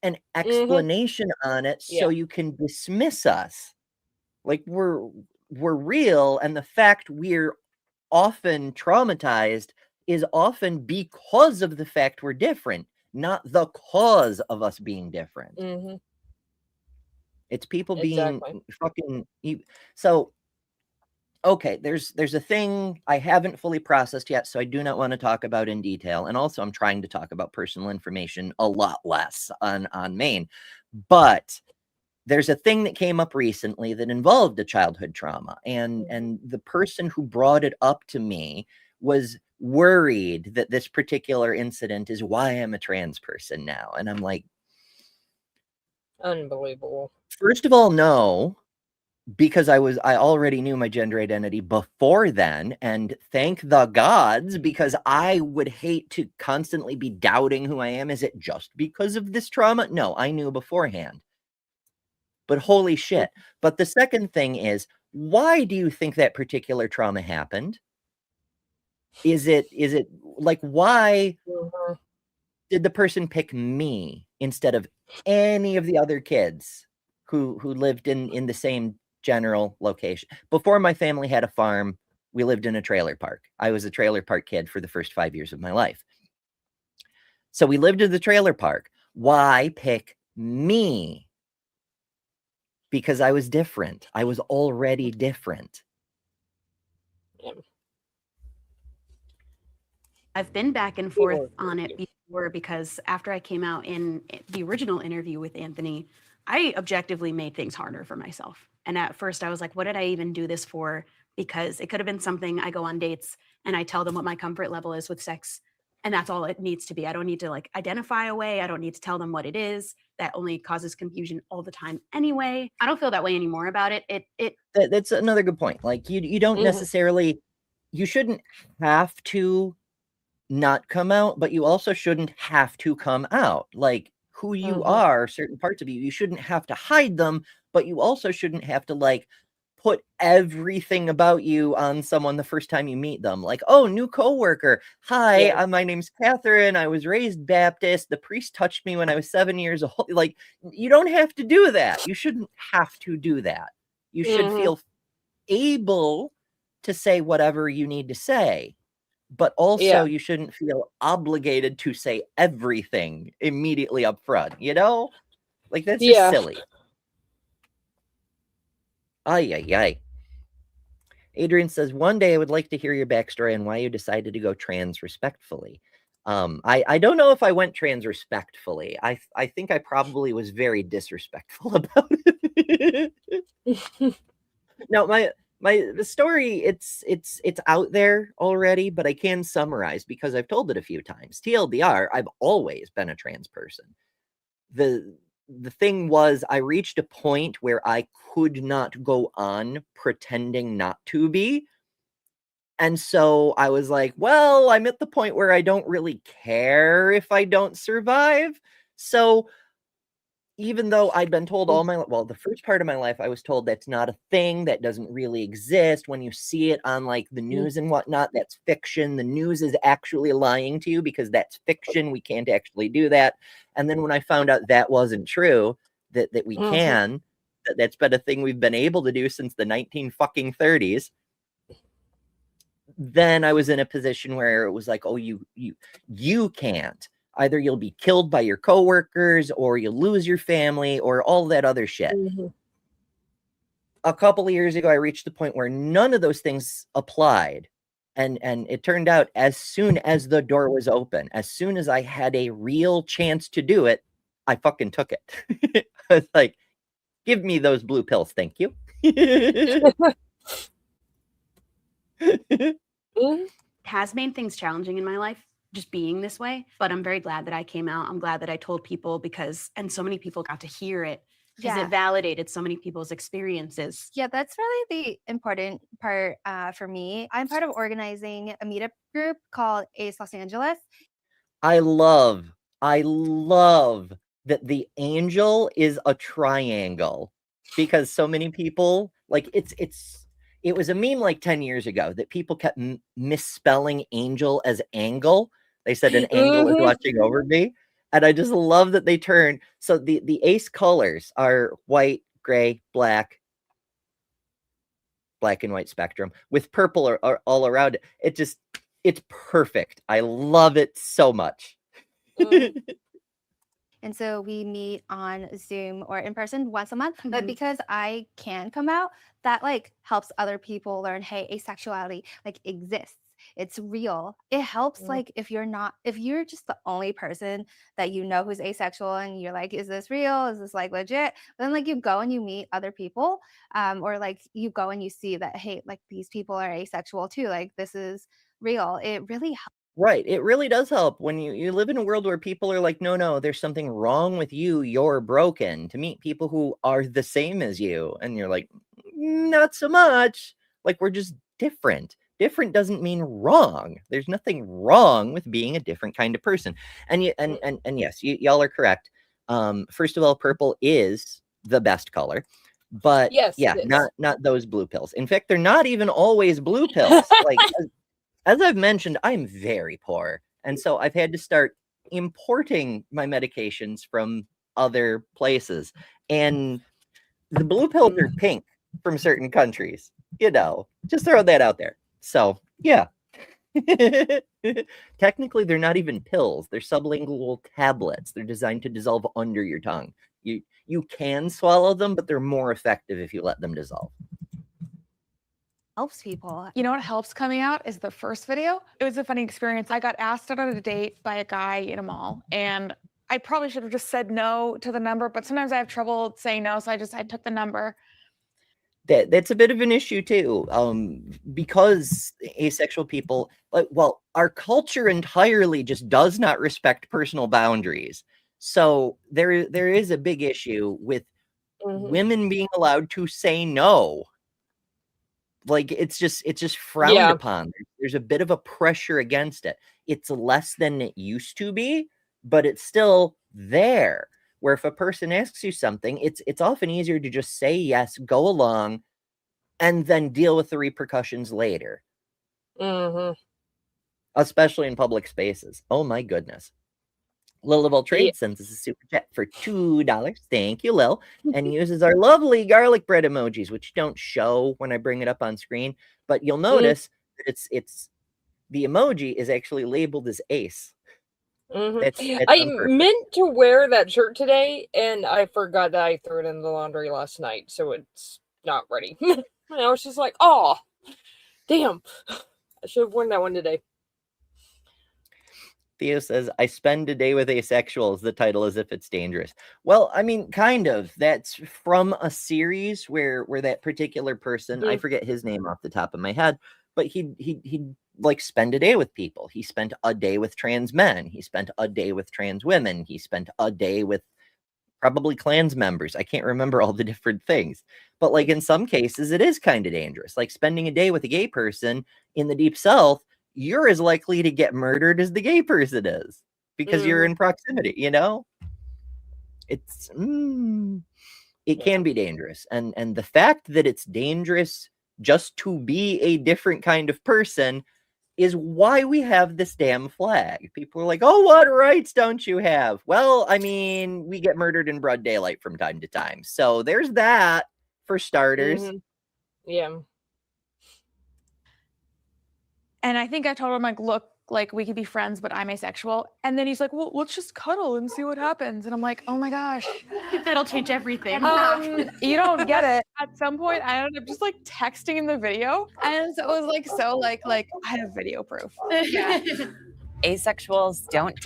an explanation on it so you can dismiss us. Like, we're real, and the fact we're often traumatized is often because of the fact we're different, not the cause of us being different. It's people being fucking. So, okay, there's a thing I haven't fully processed yet, so I do not want to talk about in detail. And also, I'm trying to talk about personal information a lot less on Maine. But there's a thing that came up recently that involved a childhood trauma, and the person who brought it up to me was worried that this particular incident is why I'm a trans person now. And I'm like, unbelievable. First of all, no, because I already knew my gender identity before then, and thank the gods, because I would hate to constantly be doubting who I am. Is it just because of this trauma? No, I knew beforehand. But holy shit. But the second thing is, why do you think that particular trauma happened? Is it like, why did the person pick me instead of any of the other kids who lived in the same general location? Before my family had a farm, we lived in a trailer park. I was a trailer park kid for the first 5 years of my life. So we lived in the trailer park. Why pick me? Because I was different. I was already different. I've been back and forth on it before, because after I came out in the original interview with Anthony, I objectively made things harder for myself. And at first I was like, what did I even do this for? Because it could have been something I go on dates and I tell them what my comfort level is with sex. And that's all it needs to be. I don't need to like identify a way. I don't need to tell them what it is. That only causes confusion all the time anyway. I don't feel that way anymore about it. That's another good point. Like you don't necessarily, you shouldn't have to not come out, but you also shouldn't have to come out. Like who you are, certain parts of you, you shouldn't have to hide them, but you also shouldn't have to like put everything about you on someone the first time you meet them. Like, oh, new coworker. Hi, my name's Catherine. I was raised Baptist. The priest touched me when I was 7 years old. Like, you don't have to do that. You shouldn't have to do that. You should feel able to say whatever you need to say, but also you shouldn't feel obligated to say everything immediately up front, you know? Like, that's just silly. Ay, ay, ay. Adrian says, one day I would like to hear your backstory on why you decided to go trans respectfully. I don't know if I went trans respectfully. I think I probably was very disrespectful about it. No, the story, it's out there already, but I can summarize because I've told it a few times. TLDR, I've always been a trans person. The thing was, I reached a point where I could not go on pretending not to be. And so I was like, well, I'm at the point where I don't really care if I don't survive. So even though I'd been told the first part of my life, I was told that's not a thing, that doesn't really exist. When you see it on like the news and whatnot, that's fiction. The news is actually lying to you because that's fiction. We can't actually do that. And then when I found out that wasn't true, that we can, that's been a thing we've been able to do since the 1930s. Then I was in a position where it was like, oh, you can't. Either you'll be killed by your coworkers or you'll lose your family or all that other shit. A couple of years ago, I reached the point where none of those things applied. And it turned out as soon as the door was open, as soon as I had a real chance to do it, I fucking took it. I was like, give me those blue pills. Thank you. Has made things challenging in my life, just being this way, but I'm very glad that I came out. I'm glad that I told people and so many people got to hear it because it validated so many people's experiences. Yeah, that's really the important part for me. I'm part of organizing a meetup group called Ace Los Angeles. I love that the angel is a triangle because so many people like it was a meme like 10 years ago that people kept misspelling angel as angle. They said an angle is watching over me. And I just love that they turn. So the ace colors are white, gray, black and white spectrum with purple all around it. It's perfect. I love it so much. And so we meet on Zoom or in person once a month. But because I can come out, that like helps other people learn, hey, asexuality like exists. It's real. It helps like if you're just the only person that you know who's asexual and you're like, is this real? Is this like legit? But then like you go and you meet other people, or like you go and you see that, hey, like these people are asexual too. Like this is real. It really helps. Right. It really does help when you live in a world where people are like, no, there's something wrong with you. You're broken. To meet people who are the same as you. And you're like, not so much. Like, we're just different. Different doesn't mean wrong. There's nothing wrong with being a different kind of person. And yes, y'all are correct. First of all, purple is the best color. But not those blue pills. In fact, they're not even always blue pills. Like as I've mentioned, I'm very poor. And so I've had to start importing my medications from other places. And the blue pills are pink from certain countries. Just throw that out there. So, yeah. Technically, they're not even pills. They're sublingual tablets. They're designed to dissolve under your tongue. You can swallow them, but they're more effective if you let them dissolve. Helps people. You know what helps coming out is the first video. It was a funny experience. I got asked out on a date by a guy in a mall, and I probably should have just said no to the number, but sometimes I have trouble saying no, so I took the number. That's a bit of an issue too, because asexual people, our culture entirely just does not respect personal boundaries. So there is a big issue with women being allowed to say no. Like it's just frowned upon. There's a bit of a pressure against it. It's less than it used to be, but it's still there. Where if a person asks you something, it's often easier to just say yes, go along, and then deal with the repercussions later. Especially in public spaces. Oh my goodness. Lil of All Trade sends us a super chat for $2. Thank you, Lil. And uses our lovely garlic bread emojis, which don't show when I bring it up on screen. But you'll notice that it's the emoji is actually labeled as ace. That's I meant to wear that shirt today, and I forgot that I threw it in the laundry last night, so it's not ready. And I was just like, oh, damn. I should have worn that one today. Theo says, I spend a day with asexuals, the title as if it's dangerous. Well, I mean, kind of. That's from a series where that particular person, I forget his name off the top of my head, but he'd like spend a day with people. He spent a day with trans men. He spent a day with trans women. He spent a day with probably Klans members. I can't remember all the different things. But like in some cases, it is kind of dangerous. Like spending a day with a gay person in the Deep South, you're as likely to get murdered as the gay person is because you're in proximity, you know? It's it can be dangerous. And the fact that it's dangerous just to be a different kind of person is why we have this damn flag. People are like, oh, what rights don't you have? Well, I mean, we get murdered in broad daylight from time to time. So there's that for starters. Yeah. And I think I told him, like, look, like, we could be friends, but I'm asexual. And then he's like, well, let's just cuddle and see what happens. And I'm like, oh my gosh. That'll change everything. You don't get it. At some point, I ended up just like texting him the video. And so it was like, I have video proof. Yeah. Asexuals don't.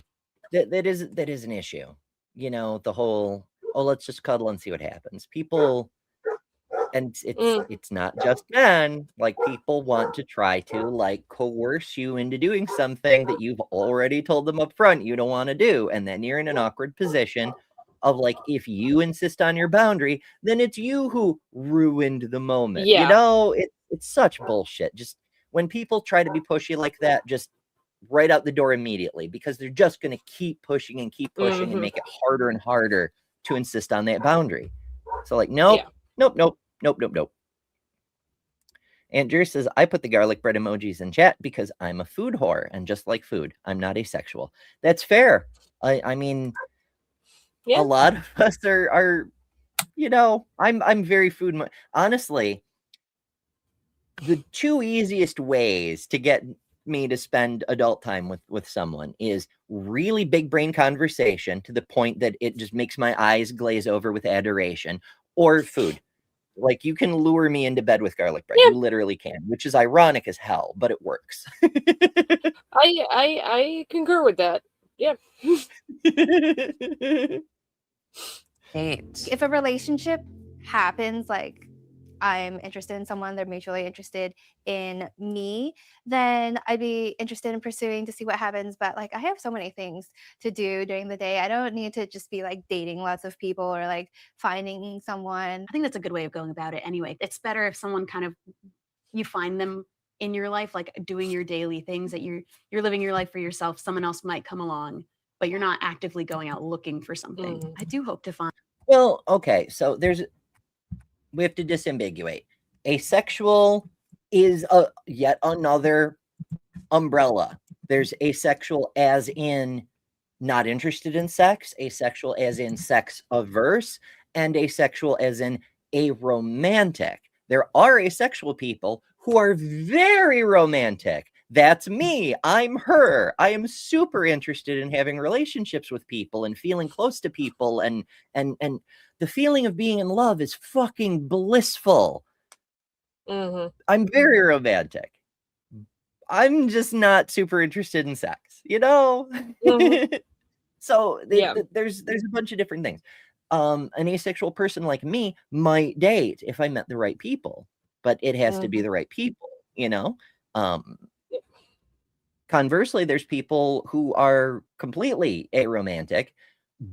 That is an issue. You know, the whole, oh, let's just cuddle and see what happens. People, and it's not just men, like people want to try to like coerce you into doing something that you've already told them up front you don't want to do. And then you're in an awkward position of like, if you insist on your boundary, then it's you who ruined the moment. You know, it's such bullshit. Just when people try to be pushy like that, just right out the door immediately, because they're just going to keep pushing and and make it harder and harder to insist on that boundary. So like, nope. Aunt Jer says, I put the garlic bread emojis in chat because I'm a food whore, and just like food, I'm not asexual. That's fair. I mean, a lot of us are, you know, I'm very food. Honestly, the two easiest ways to get me to spend adult time with someone is really big brain conversation to the point that it just makes my eyes glaze over with adoration, or food. Like, you can lure me into bed with garlic bread. You literally can, which is ironic as hell, but it works. I concur with that. Yeah. If a relationship happens, like I'm interested in someone, they're mutually interested in me, then I'd be interested in pursuing to see what happens. But like, I have so many things to do during the day. I don't need to just be like dating lots of people or like finding someone. I think that's a good way of going about it anyway. It's better if someone kind of, you find them in your life, like doing your daily things, that you're living your life for yourself. Someone else might come along, but you're not actively going out looking for something. I do hope to find. Well, okay, so we have to disambiguate. Asexual is yet another umbrella. There's asexual as in not interested in sex, asexual as in sex averse, and asexual as in aromantic. There are asexual people who are very romantic. That's me. I'm her. I am super interested in having relationships with people and feeling close to people, and the feeling of being in love is fucking blissful. I'm very romantic. I'm just not super interested in sex, you know? So there's a bunch of different things. An asexual person like me might date if I met the right people, but it has to be the right people, you know? Conversely, there's people who are completely aromantic,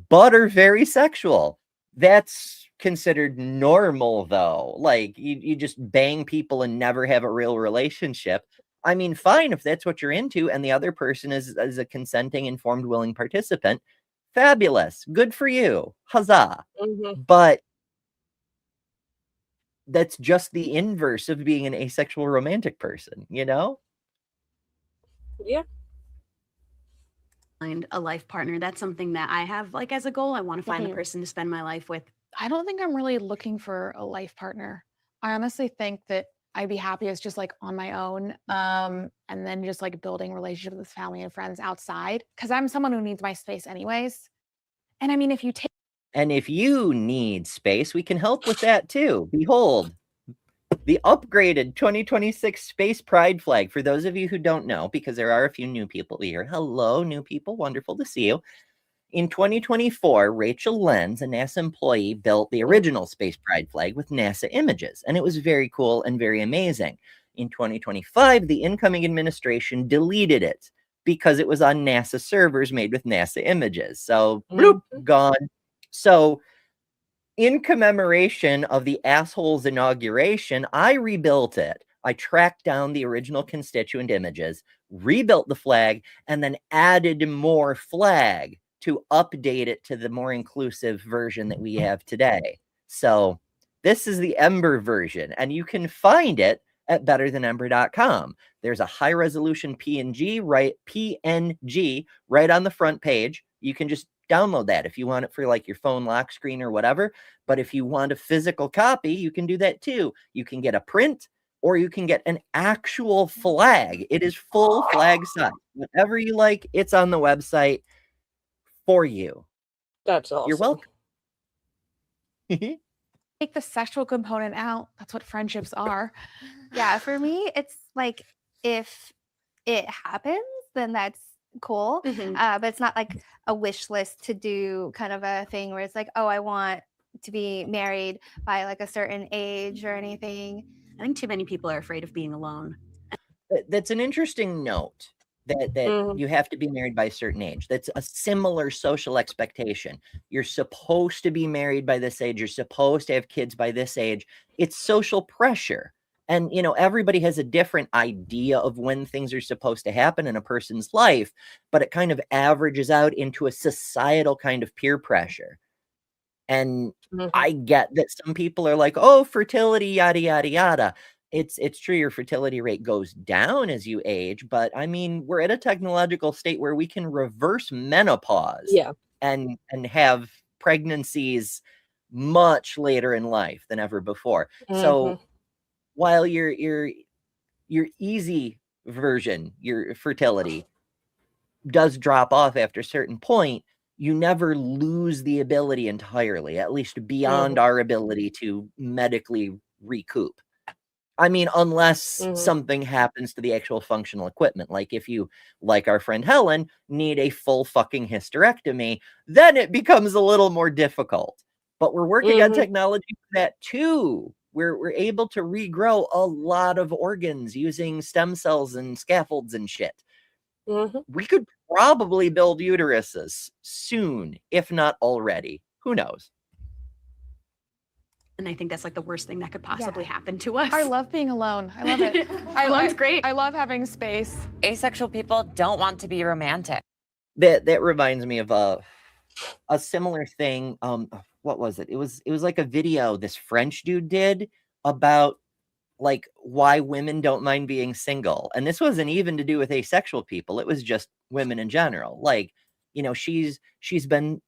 but are very sexual. That's considered normal, though. Like, you just bang people and never have a real relationship. I mean, fine, if that's what you're into and the other person is a consenting, informed, willing participant, fabulous. Good for you. Huzzah. But that's just the inverse of being an asexual romantic person, you know? Yeah. Find a life partner. That's something that I have like as a goal. I want to find the person to spend my life with. I don't think I'm really looking for a life partner. I honestly think that I'd be happiest just like on my own, and then just like building relationships with family and friends outside. Because I'm someone who needs my space anyways. And I mean, if you take And if you need space, we can help with that too. Behold, the upgraded 2026 Space Pride flag. For those of you who don't know, because there are a few new people here. Hello, new people. Wonderful to see you. In 2024, Rachel Lenz, a NASA employee, built the original Space Pride flag with NASA images, and it was very cool and very amazing. In 2025, the incoming administration deleted it because it was on NASA servers made with NASA images. So, bloop, gone. So, in commemoration of the asshole's inauguration, I rebuilt it. I tracked down the original constituent images, rebuilt the flag, and then added more flag to update it to the more inclusive version that we have today. So this is the Ember version, and you can find it at betterthanember.com. There's a high resolution PNG right on the front page. You can just download that if you want it for like your phone lock screen or whatever. But if you want a physical copy, you can do that too. You can get a print or you can get an actual flag. It is full flag size. Whatever you like, it's on the website for you. That's awesome. You're welcome. take the sexual component out, that's what friendships are. Yeah, for me, it's like if it happens, then that's cool. But it's not like a wish list to do kind of a thing where it's like, oh, I want to be married by like a certain age or anything. I think too many people are afraid of being alone. That's an interesting note that you have to be married by a certain age. That's a similar social expectation. You're supposed to be married by this age. You're supposed to have kids by this age. It's social pressure. And, you know, everybody has a different idea of when things are supposed to happen in a person's life, but it kind of averages out into a societal kind of peer pressure. And I get that some people are like, oh, fertility, yada, yada, yada. It's true your fertility rate goes down as you age, but I mean, we're at a technological state where we can reverse menopause and have pregnancies much later in life than ever before. So while your easy version, your fertility does drop off after a certain point, you never lose the ability entirely, at least beyond our ability to medically recoup. I mean, unless something happens to the actual functional equipment, like if you, like our friend Helen, need a full fucking hysterectomy, then it becomes a little more difficult. But we're working on technology for that too. We're able to regrow a lot of organs using stem cells and scaffolds and shit. We could probably build uteruses soon, if not already. Who knows? And I think that's like the worst thing that could possibly happen to us. I love being alone. I love it. Alone's great. I love having space. Asexual people don't want to be romantic. That reminds me of a similar thing. What was it? It was like a video this French dude did about like why women don't mind being single. And this wasn't even to do with asexual people. It was just women in general. Like, you know, she's been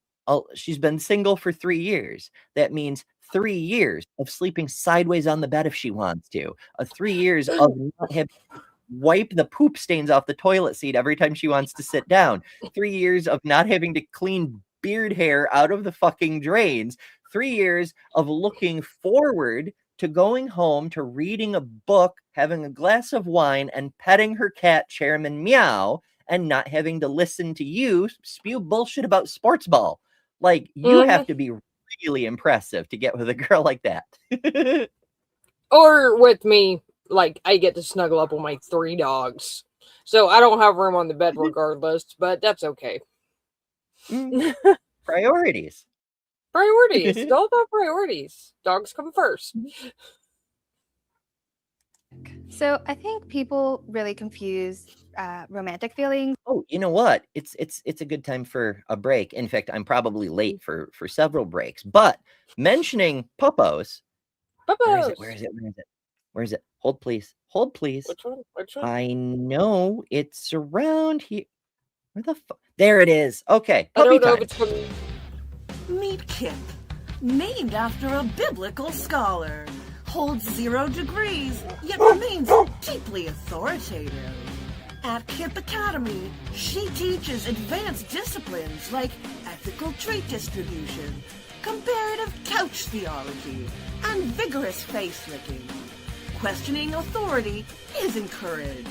single for 3 years. That means 3 years of sleeping sideways on the bed if she wants to. 3 years of not having to wipe the poop stains off the toilet seat every time she wants to sit down. 3 years of not having to clean beard hair out of the fucking drains. 3 years of looking forward to going home, to reading a book, having a glass of wine, and petting her cat, Chairman Meow, and not having to listen to you spew bullshit about sports ball. Like, you have to be really impressive to get with a girl like that. Or with me, like, I get to snuggle up with my 3 dogs. So I don't have room on the bed regardless, but that's okay. Priorities. Priorities. It's all about priorities. Dogs come first. So I think people really confuse romantic feelings. Oh, you know what? It's a good time for a break. In fact, I'm probably late for several breaks. But mentioning puppos. Where is it? Where is it? Where is it? Where is it? Hold, please. Hold, please. Which one? Which one? I know it's around here. Where the fuck? There it is. Okay. I Puppy don't know time. if it's coming. Meet Kip, named after a biblical scholar. Holds 0 degrees, yet remains deeply authoritative. At Kip Academy, she teaches advanced disciplines like ethical trait distribution, comparative couch theology, and vigorous face licking. Questioning authority is encouraged.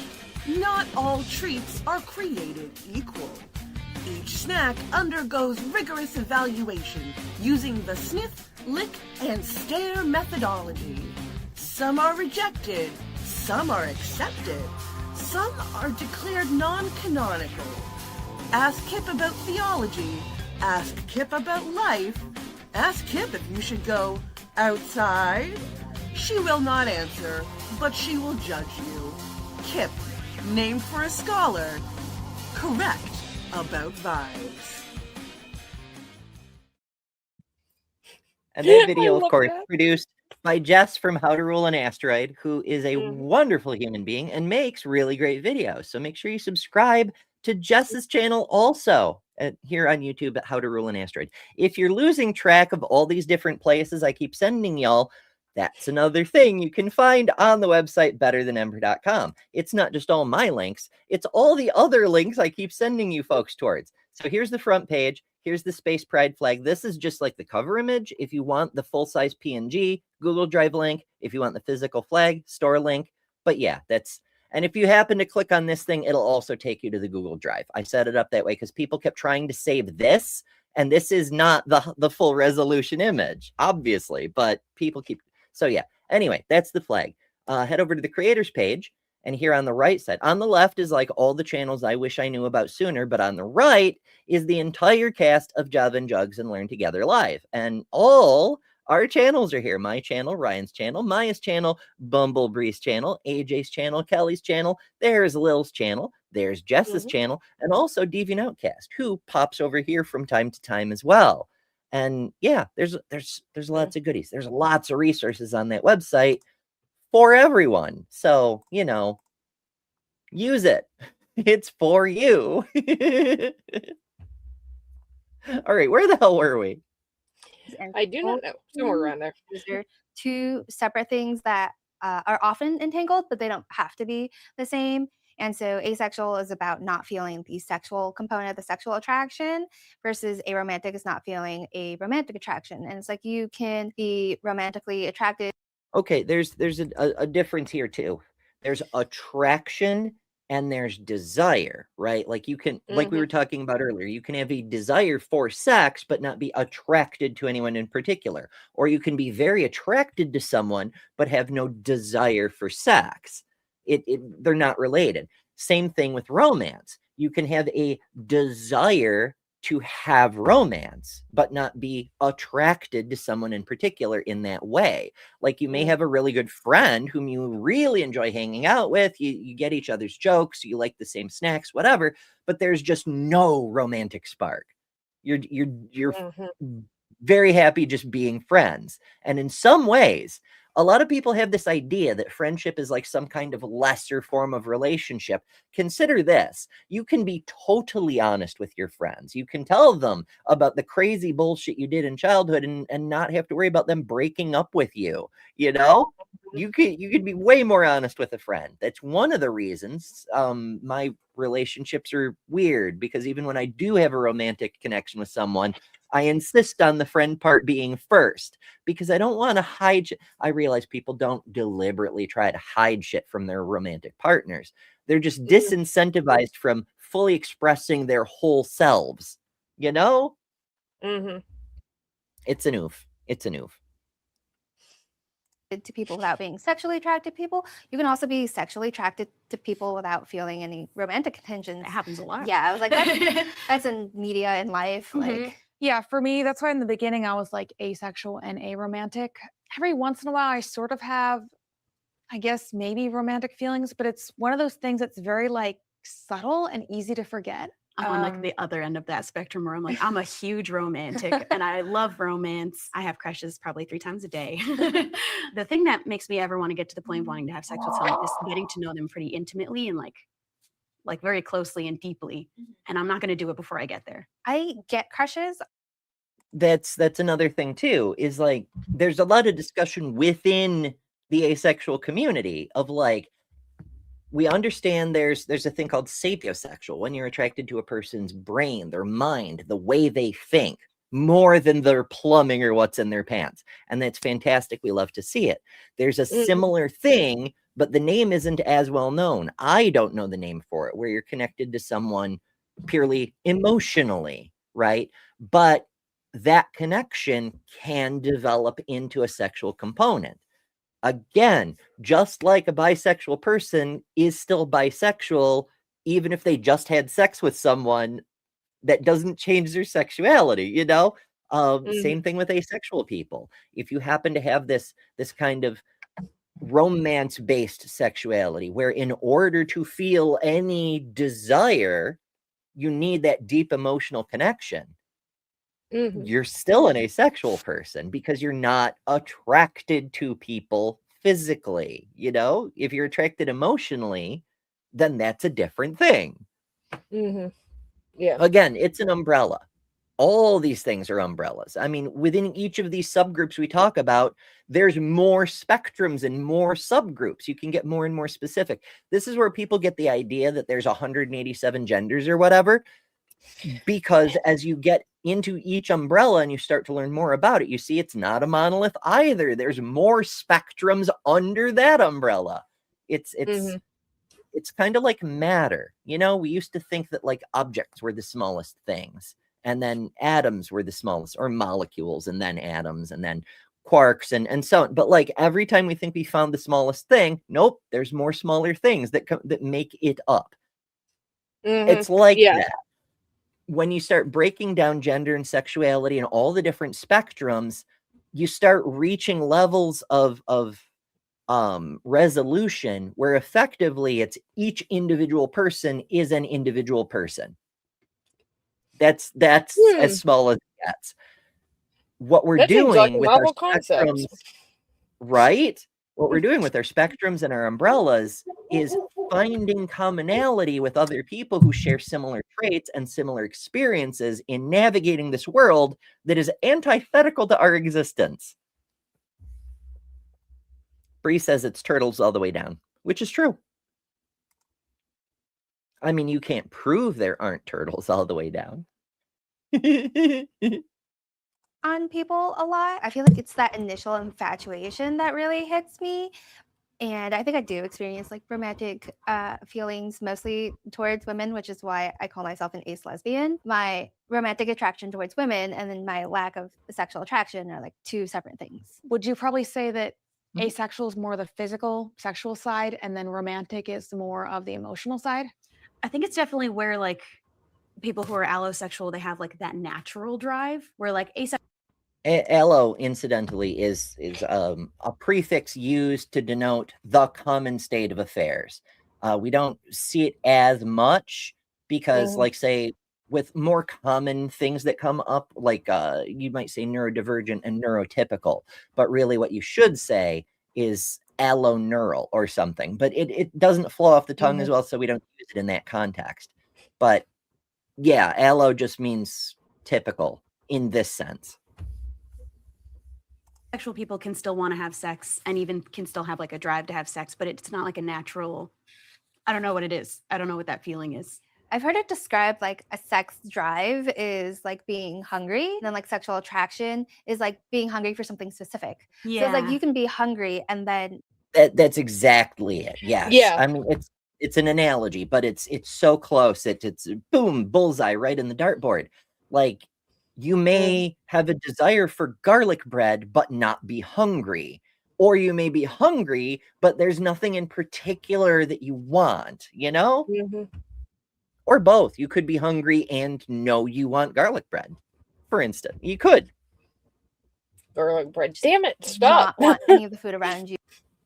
Not all treats are created equal. Each snack undergoes rigorous evaluation using the sniff, lick, and stare methodology. Some are rejected, some are accepted, some are declared non-canonical. Ask Kip about theology, ask Kip about life, ask Kip if you should go outside. She will not answer, but she will judge you. Kip, named for a scholar, correct about vibes. And that video, I of love course, that. produced by Jess from How to Rule an Asteroid, who is a wonderful human being and makes really great videos. So make sure you subscribe to Jess's channel also here on YouTube at How to Rule an Asteroid. If you're losing track of all these different places I keep sending y'all, that's another thing you can find on the website betterthanember.com. It's not just all my links, it's all the other links I keep sending you folks towards. So here's the front page. Here's the Space Pride flag. This is just like the cover image. If you want the full-size PNG, Google Drive link. If you want the physical flag, store link. But yeah, and if you happen to click on this thing, it'll also take you to the Google Drive. I set it up that way because people kept trying to save this, and this is not the full resolution image, obviously, but people keep... So yeah, anyway, that's the flag. Head over to the creators page, and here on the right side, on the left is like all the channels I wish I knew about sooner, but on the right is the entire cast of Java and Jugs and Learn Together Live. And all our channels are here. My channel, Ryan's channel, Maya's channel, Bumblebee's channel, AJ's channel, Kelly's channel, there's Lil's channel, there's Jess's channel, and also Deviant Outcast, who pops over here from time to time as well. And yeah, there's lots of goodies. There's lots of resources on that website for everyone. So, you know, use it. It's for you. All right, where the hell were we? I do not know. Somewhere around there. These are 2 separate things that are often entangled, but they don't have to be the same. And so asexual is about not feeling the sexual component, the sexual attraction, versus aromantic is not feeling a romantic attraction. And it's like you can be romantically attracted. Okay, there's a difference here too. There's attraction and there's desire, right? Like you can, like we were talking about earlier, you can have a desire for sex, but not be attracted to anyone in particular. Or you can be very attracted to someone, but have no desire for sex. They're not related. Same thing with romance. You can have a desire to have romance, but not be attracted to someone in particular in that way. Like you may have a really good friend whom you really enjoy hanging out with. You get each other's jokes, you like the same snacks, whatever, but there's just no romantic spark. You're very happy just being friends. And in some ways, a lot of people have this idea that friendship is like some kind of lesser form of relationship. Consider this. You can be totally honest with your friends. You can tell them about the crazy bullshit you did in childhood and not have to worry about them breaking up with you, you know? You could be way more honest with a friend. That's one of the reasons my relationships are weird, because even when I do have a romantic connection with someone, I insist on the friend part being first, because I don't want to hide shit. I realize people don't deliberately try to hide shit from their romantic partners. They're just disincentivized from fully expressing their whole selves. You know? Mm-hmm. It's an oof. It's an oof. To people without being sexually attracted to people. You can also be sexually attracted to people without feeling any romantic intentions. It happens a lot. Yeah, I was like, that's in media and life. Like, yeah, for me, that's why in the beginning I was like asexual and aromantic. Every once in a while, I sort of have, I guess, maybe romantic feelings, but it's one of those things that's very like subtle and easy to forget. I'm on like the other end of that spectrum where I'm like, I'm a huge romantic and I love romance. I have crushes probably 3 times a day. The thing that makes me ever want to get to the point of wanting to have sex with someone is getting to know them pretty intimately and like very closely and deeply. And I'm not going to do it before I get there. I get crushes. That's another thing too, is like there's a lot of discussion within the asexual community of like, we understand there's a thing called sapiosexual, when you're attracted to a person's brain, their mind, the way they think, more than their plumbing or what's in their pants. And that's fantastic. We love to see it. There's a similar thing, but the name isn't as well known. I don't know the name for it, where you're connected to someone purely emotionally, right? But that connection can develop into a sexual component. Again, just like a bisexual person is still bisexual, even if they just had sex with someone, that doesn't change their sexuality, you know? Same thing with asexual people. If you happen to have this kind of romance-based sexuality, where in order to feel any desire, you need that deep emotional connection, you're still an asexual person because you're not attracted to people physically. You know, if you're attracted emotionally, then that's a different thing. Yeah. Again, it's an umbrella. All these things are umbrellas. I mean, within each of these subgroups we talk about, there's more spectrums and more subgroups. You can get more and more specific. This is where people get the idea that there's 187 genders or whatever, because as you get into each umbrella and you start to learn more about it, you see it's not a monolith either. There's more spectrums under that umbrella. It's kind of like matter. You know, we used to think that like objects were the smallest things, and then atoms were the smallest, or molecules, and then atoms, and then quarks, and so on. But like every time we think we found the smallest thing, nope, there's more smaller things that make it up. It's like that. When you start breaking down gender and sexuality and all the different spectrums, you start reaching levels of resolution where effectively it's each individual person is an individual person. That's as small as it gets. What we're doing with our spectrums, right? What we're doing with our spectrums and our umbrellas is finding commonality with other people who share similar traits and similar experiences in navigating this world that is antithetical to our existence. Bree says it's turtles all the way down, which is true. I mean, you can't prove there aren't turtles all the way down. On people a lot. I feel like it's that initial infatuation that really hits me. And I think I do experience like romantic feelings mostly towards women, which is why I call myself an ace lesbian. My romantic attraction towards women and then my lack of sexual attraction are like 2 separate things. Would you probably say that asexual is more the physical, sexual side, and then romantic is more of the emotional side? I think it's definitely where like people who are allosexual, they have like that natural drive, where like asexual. Allo, incidentally, is a prefix used to denote the common state of affairs. We don't see it as much because, like, say, with more common things that come up, like you might say neurodivergent and neurotypical, but really what you should say is alloneural or something. But it doesn't flow off the tongue as well, so we don't use it in that context. But yeah, allo just means typical in this sense. Sexual people can still want to have sex and even can still have like a drive to have sex, but it's not like a natural, I don't know what it is. I don't know what that feeling is. I've heard it described like a sex drive is like being hungry, and then like sexual attraction is like being hungry for something specific. So it's like Yeah. you can be hungry and then That's exactly it. Yes. Yeah. I mean, it's an analogy, but it's so close. It's boom, bullseye right in the dartboard. Like, you may have a desire for garlic bread, but not be hungry. Or you may be hungry, but there's nothing in particular that you want, you know? Or both. You could be hungry and know you want garlic bread, for instance. You could. Garlic bread. Damn it. Stop. not want any of the food around you.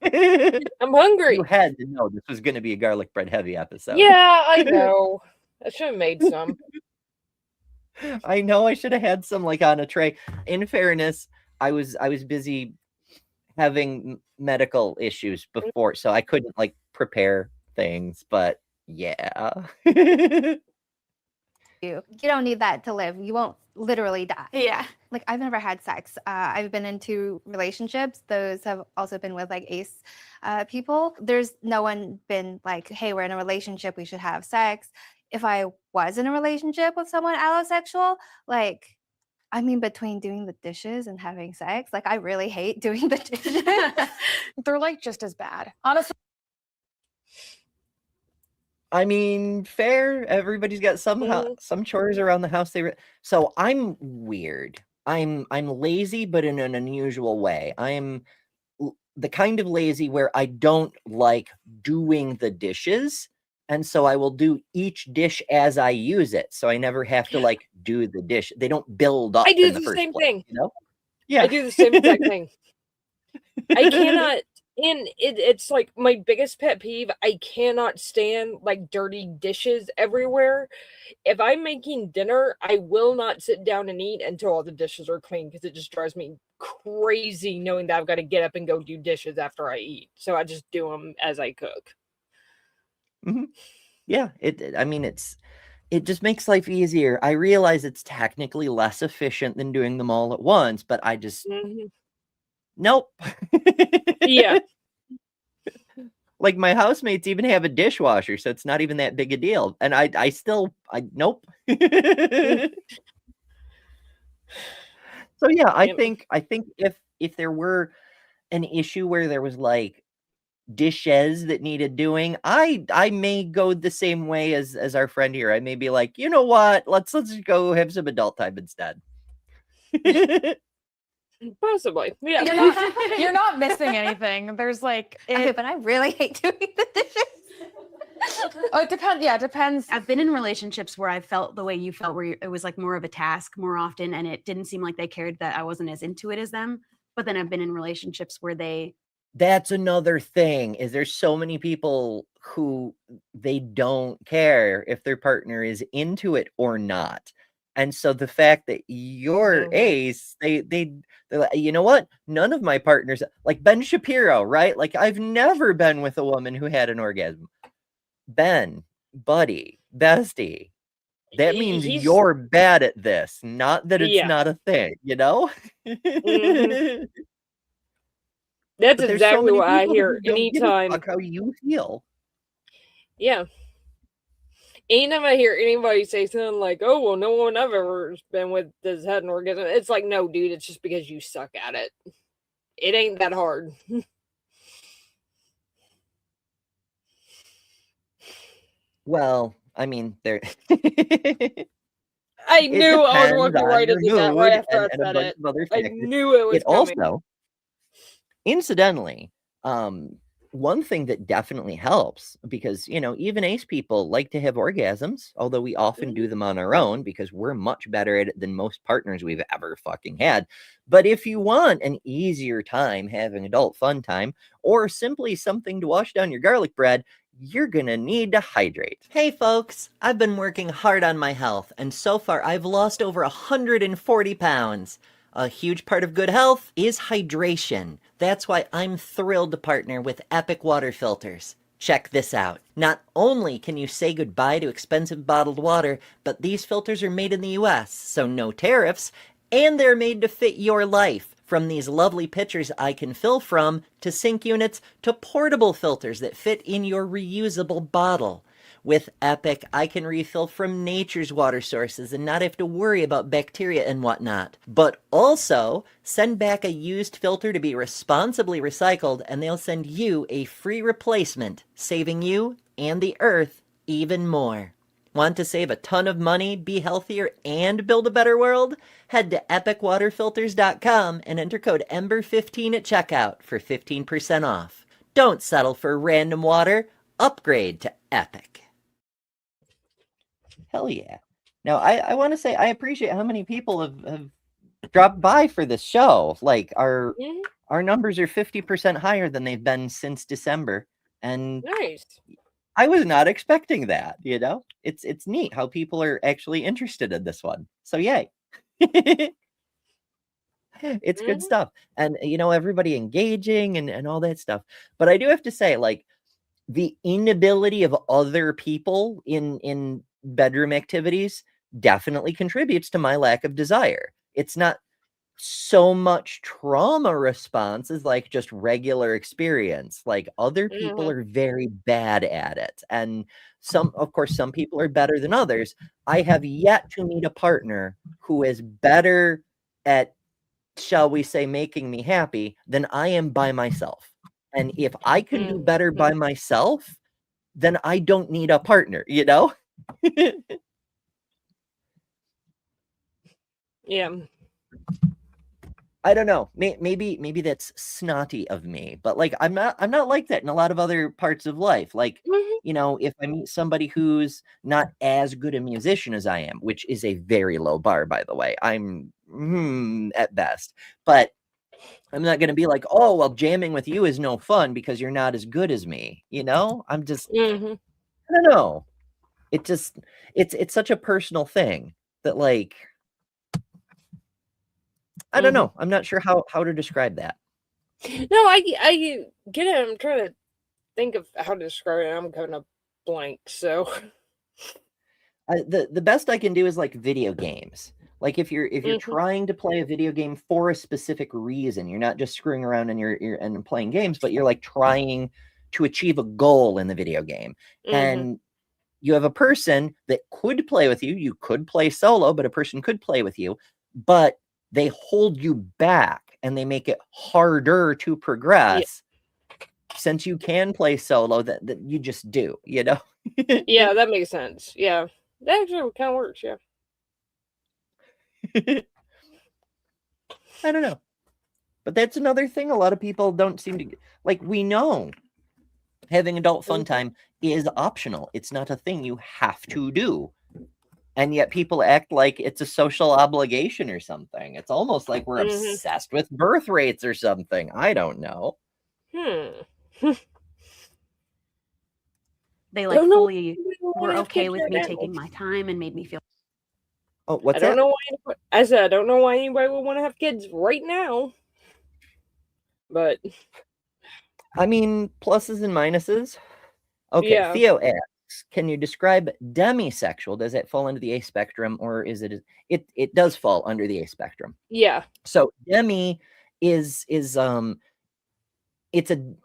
I'm hungry. You had to know this was going to be a garlic bread heavy episode. Yeah, I know. I should have made some. I know I should have had some like on a tray. In fairness, I was busy having medical issues before, so I couldn't like prepare things, but yeah. You don't need that to live. You won't literally die. Yeah. Like, I've never had sex. I've been in 2 relationships. Those have also been with like ace people. There's no one been like, hey, we're in a relationship, we should have sex. If I was in a relationship with someone allosexual, like, I mean, between doing the dishes and having sex, like, I really hate doing the dishes. They're like just as bad. Honestly. I mean, fair. Everybody's got some chores around the house. So I'm weird. I'm lazy, but in an unusual way. I'm the kind of lazy where I don't like doing the dishes, and so I will do each dish as I use it. So I never have to like do the dish. They don't build up. I do in the the first same place, thing. you know? Yeah, I do the same exact thing. I cannot, and it's like my biggest pet peeve. I cannot stand like dirty dishes everywhere. If I'm making dinner, I will not sit down and eat until all the dishes are clean, because it just drives me crazy knowing that I've got to get up and go do dishes after I eat. So I just do them as I cook. Yeah. I mean, it just makes life easier. I realize it's technically less efficient than doing them all at once, but I just nope. Yeah. Like, my housemates even have a dishwasher, so it's not even that big a deal. And I still nope. So yeah, I think if there were an issue where there was like dishes that needed doing, I may go the same way as our friend here. I may be like, you know what? Let's go have some adult time instead. Possibly. Yeah. You're not missing anything. There's like Okay, but I really hate doing the dishes. Oh, it depends. Yeah, it depends. I've been in relationships where I felt the way you felt, where it was like more of a task more often, and it didn't seem like they cared that I wasn't as into it as them. But then I've been in relationships where That's another thing, is there's so many people who they don't care if their partner is into it or not. And so the fact that you're ace, they're like, you know what? None of my partners, like Ben Shapiro, right? Like, I've never been with a woman who had an orgasm. Ben, buddy, bestie, that means you're bad at this, not that it's not a thing, you know? That's But there's exactly many what I people hear who don't give a anytime. fuck how you feel. Yeah. Anytime I hear anybody say something like, oh, well, no one I've ever been with has had an orgasm, it's like, no, dude, it's just because you suck at it. It ain't that hard. Well, I mean, there. I knew I was walking depends right on into your that right mood after I and a said bunch it. of other I factors. knew it was It coming. also, incidentally, one thing that definitely helps, because, you know, even ace people like to have orgasms, although we often do them on our own because we're much better at it than most partners we've ever fucking had. But if you want an easier time having adult fun time, or simply something to wash down your garlic bread, you're gonna need to hydrate. Hey folks, I've been working hard on my health, and so far I've lost over 140 pounds. A huge part of good health is hydration. That's why I'm thrilled to partner with Epic Water Filters. Check this out. Not only can you say goodbye to expensive bottled water, but these filters are made in the US, so no tariffs, and they're made to fit your life. From these lovely pitchers I can fill from, to sink units, to portable filters that fit in your reusable bottle. With Epic, I can refill from nature's water sources and not have to worry about bacteria and whatnot. But also, send back a used filter to be responsibly recycled, and they'll send you a free replacement, saving you and the earth even more. Want to save a ton of money, be healthier, and build a better world? Head to epicwaterfilters.com and enter code EMBER15 at checkout for 15% off. Don't settle for random water. Upgrade to Epic. Hell yeah. Now, I want to say I appreciate how many people have dropped by for this show. Like, our numbers are 50% higher than they've been since December. And Nice. I was not expecting that, you know? It's neat how people are actually interested in this one. So yay. It's good stuff. And you know, everybody engaging and all that stuff. But I do have to say, like, the inability of other people in bedroom activities definitely contributes to my lack of desire. It's not so much trauma response as like just regular experience. Like, other people are very bad at it. And of course, some people are better than others. I have yet to meet a partner who is better at, shall we say, making me happy than I am by myself. And if I can do better by myself, then I don't need a partner, you know? Yeah. I don't know. Maybe that's snotty of me, but like I'm not like that in a lot of other parts of life. Like, you know, if I meet somebody who's not as good a musician as I am, which is a very low bar, by the way, I'm at best, but I'm not going to be like, oh, well, jamming with you is no fun because you're not as good as me. You know, I'm just, I don't know. It's such a personal thing that, like, I don't know. I'm not sure how to describe that. No, I get it. I'm trying to think of how to describe it. I'm kind of blank. So the best I can do is like video games. Like, if you're trying to play a video game for a specific reason, you're not just screwing around and you're playing games, but you're like trying to achieve a goal in the video game. And you have a person that could play with you. You could play solo, but a person could play with you, but they hold you back and they make it harder to progress. Since you can play solo, that you just do, you know? Yeah, that makes sense. Yeah, that actually kind of works. Yeah. I don't know. But that's another thing a lot of people don't seem to like. We know having adult fun time is optional. It's not a thing you have to do. And yet people act like it's a social obligation or something. It's almost like we're obsessed with birth rates or something. I don't know. They like fully were okay with me taking my time and made me feel. Oh, what's I don't that? know why. I said I don't know why anybody would want to have kids right now. But I mean, pluses and minuses. Okay, Yeah. Theo asks, can you describe demisexual? Does it fall into the A spectrum, or is it does fall under the A spectrum? Yeah. So demi is it's a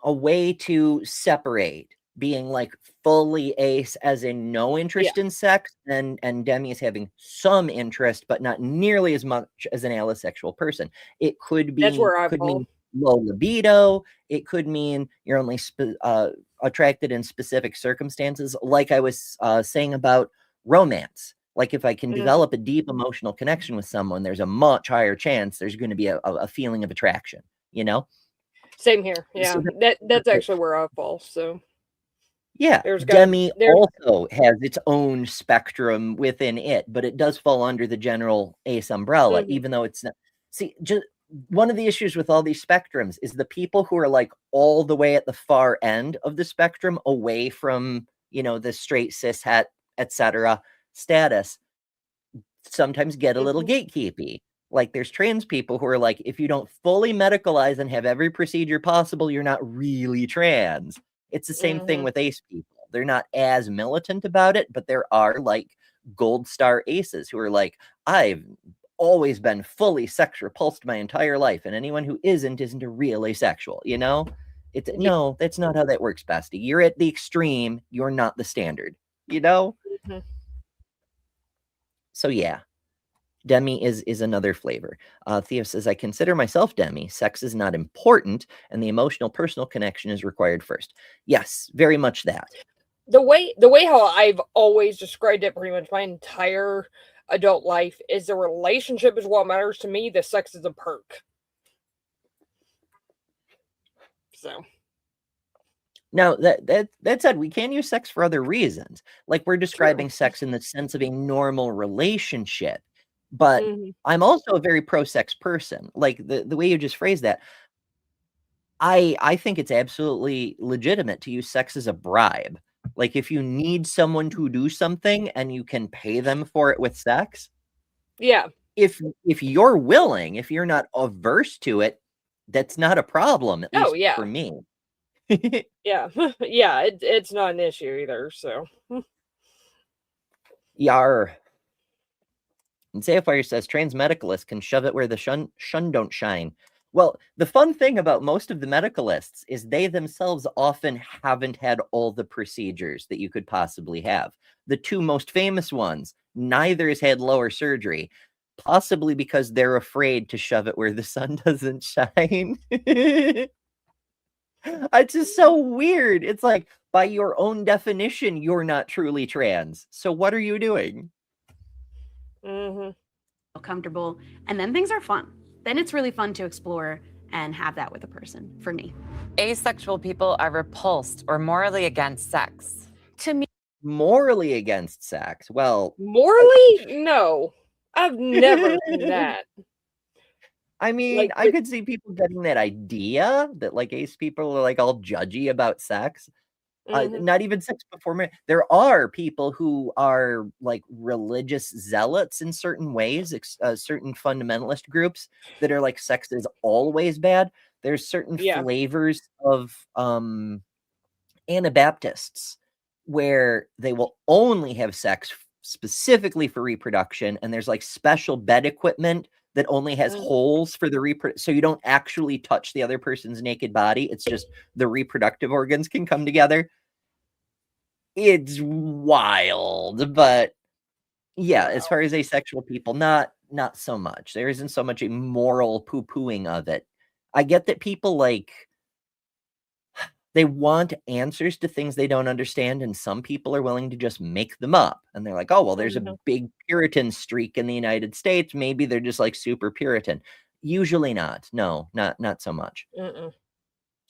way to separate being like fully ace as in no interest in sex, and demi is having some interest but not nearly as much as an allisexual person. It could be, That's where I could fall. mean low libido. It could mean you're only attracted in specific circumstances, like I was saying about romance. Like, if I can develop a deep emotional connection with someone, there's a much higher chance there's going to be a feeling of attraction, you know? Same here. Yeah. So That's actually where I fall. So yeah, there's demi also has its own spectrum within it, but it does fall under the general ace umbrella, even though it's not. See, just one of the issues with all these spectrums is the people who are like all the way at the far end of the spectrum, away from, you know, the straight cis het, etc. status, sometimes get a little gatekeepy. Like, there's trans people who are like, if you don't fully medicalize and have every procedure possible, you're not really trans. It's the same thing with ace people. They're not as militant about it, but there are like gold star aces who are like, I've always been fully sex repulsed my entire life, and anyone who isn't a real asexual, you know? No, that's not how that works, bestie. You're at the extreme, you're not the standard, you know? So yeah, demi is another flavor. Theo says, I consider myself demi. Sex is not important, and the emotional personal connection is required first. Yes, very much that. The way how I've always described it pretty much my entire adult life is the relationship is what matters to me. The sex is a perk. So now that said, we can use sex for other reasons. Like we're describing sex in the sense of a normal relationship. But I'm also a very pro-sex person. Like the way you just phrased that, I think it's absolutely legitimate to use sex as a bribe. Like if you need someone to do something and you can pay them for it with sex. Yeah. If you're willing, if you're not averse to it, that's not a problem, at least for me. Yeah. Yeah, it's not an issue either, so. Yar. And Sapphire says trans medicalists can shove it where the shun don't shine. Well, the fun thing about most of the medicalists is they themselves often haven't had all the procedures that you could possibly have. The two most famous ones, neither has had lower surgery, possibly because they're afraid to shove it where the sun doesn't shine. It's just so weird. It's like, by your own definition, you're not truly trans. So what are you doing? Comfortable, and then things are fun. Then it's really fun to explore and have that with a person, for me. Asexual people are repulsed or morally against sex. To me, morally against sex? Well, morally? No. I've never seen that. I mean, Like, I could see people getting that idea that like ace people are like all judgy about sex. Not even sex before marriage. There are people who are like religious zealots in certain ways, certain fundamentalist groups that are like sex is always bad. There's certain flavors of Anabaptists where they will only have sex specifically for reproduction, and there's like special bed equipment that only has holes for the so you don't actually touch the other person's naked body. It's just the reproductive organs can come together. It's wild, but yeah, as far as asexual people, not so much. There isn't so much a moral poo-pooing of it. I get that people like they want answers to things they don't understand, and some people are willing to just make them up. And they're like, oh, well, there's a big Puritan streak in the United States. Maybe they're just like super Puritan. Usually not. No, not so much.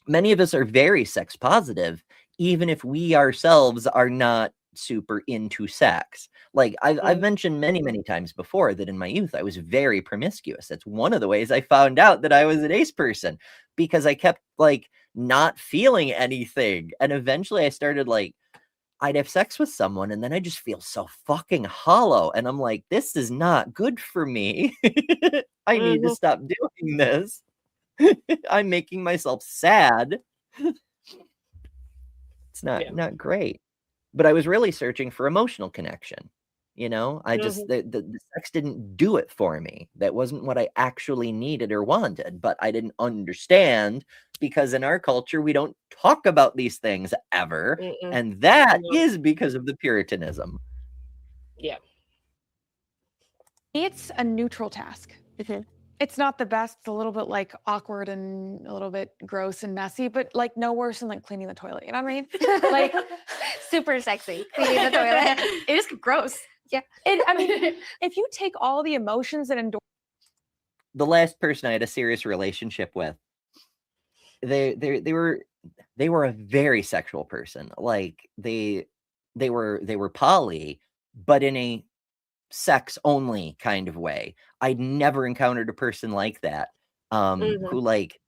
Many of us are very sex positive, even if we ourselves are not super into sex. Like I've mentioned many times before that in my youth, I was very promiscuous. That's one of the ways I found out that I was an ace person, because I kept like not feeling anything. And eventually I started like, I'd have sex with someone and then I just feel so fucking hollow. And I'm like, this is not good for me. I need to stop doing this. I'm making myself sad. It's not great. But I was really searching for emotional connection. You know, I just the sex didn't do it for me. That wasn't what I actually needed or wanted, but I didn't understand because in our culture we don't talk about these things ever, and that is because of the Puritanism. Yeah. It's a neutral task. It's not the best. It's a little bit like awkward and a little bit gross and messy, but like no worse than like cleaning the toilet. You know what I mean? Like super sexy cleaning the toilet. It is gross. Yeah. I mean, if you take all the emotions and endorse. The last person I had a serious relationship with, they were a very sexual person. Like they were poly, but in a sex only kind of way. I'd never encountered a person like that, who like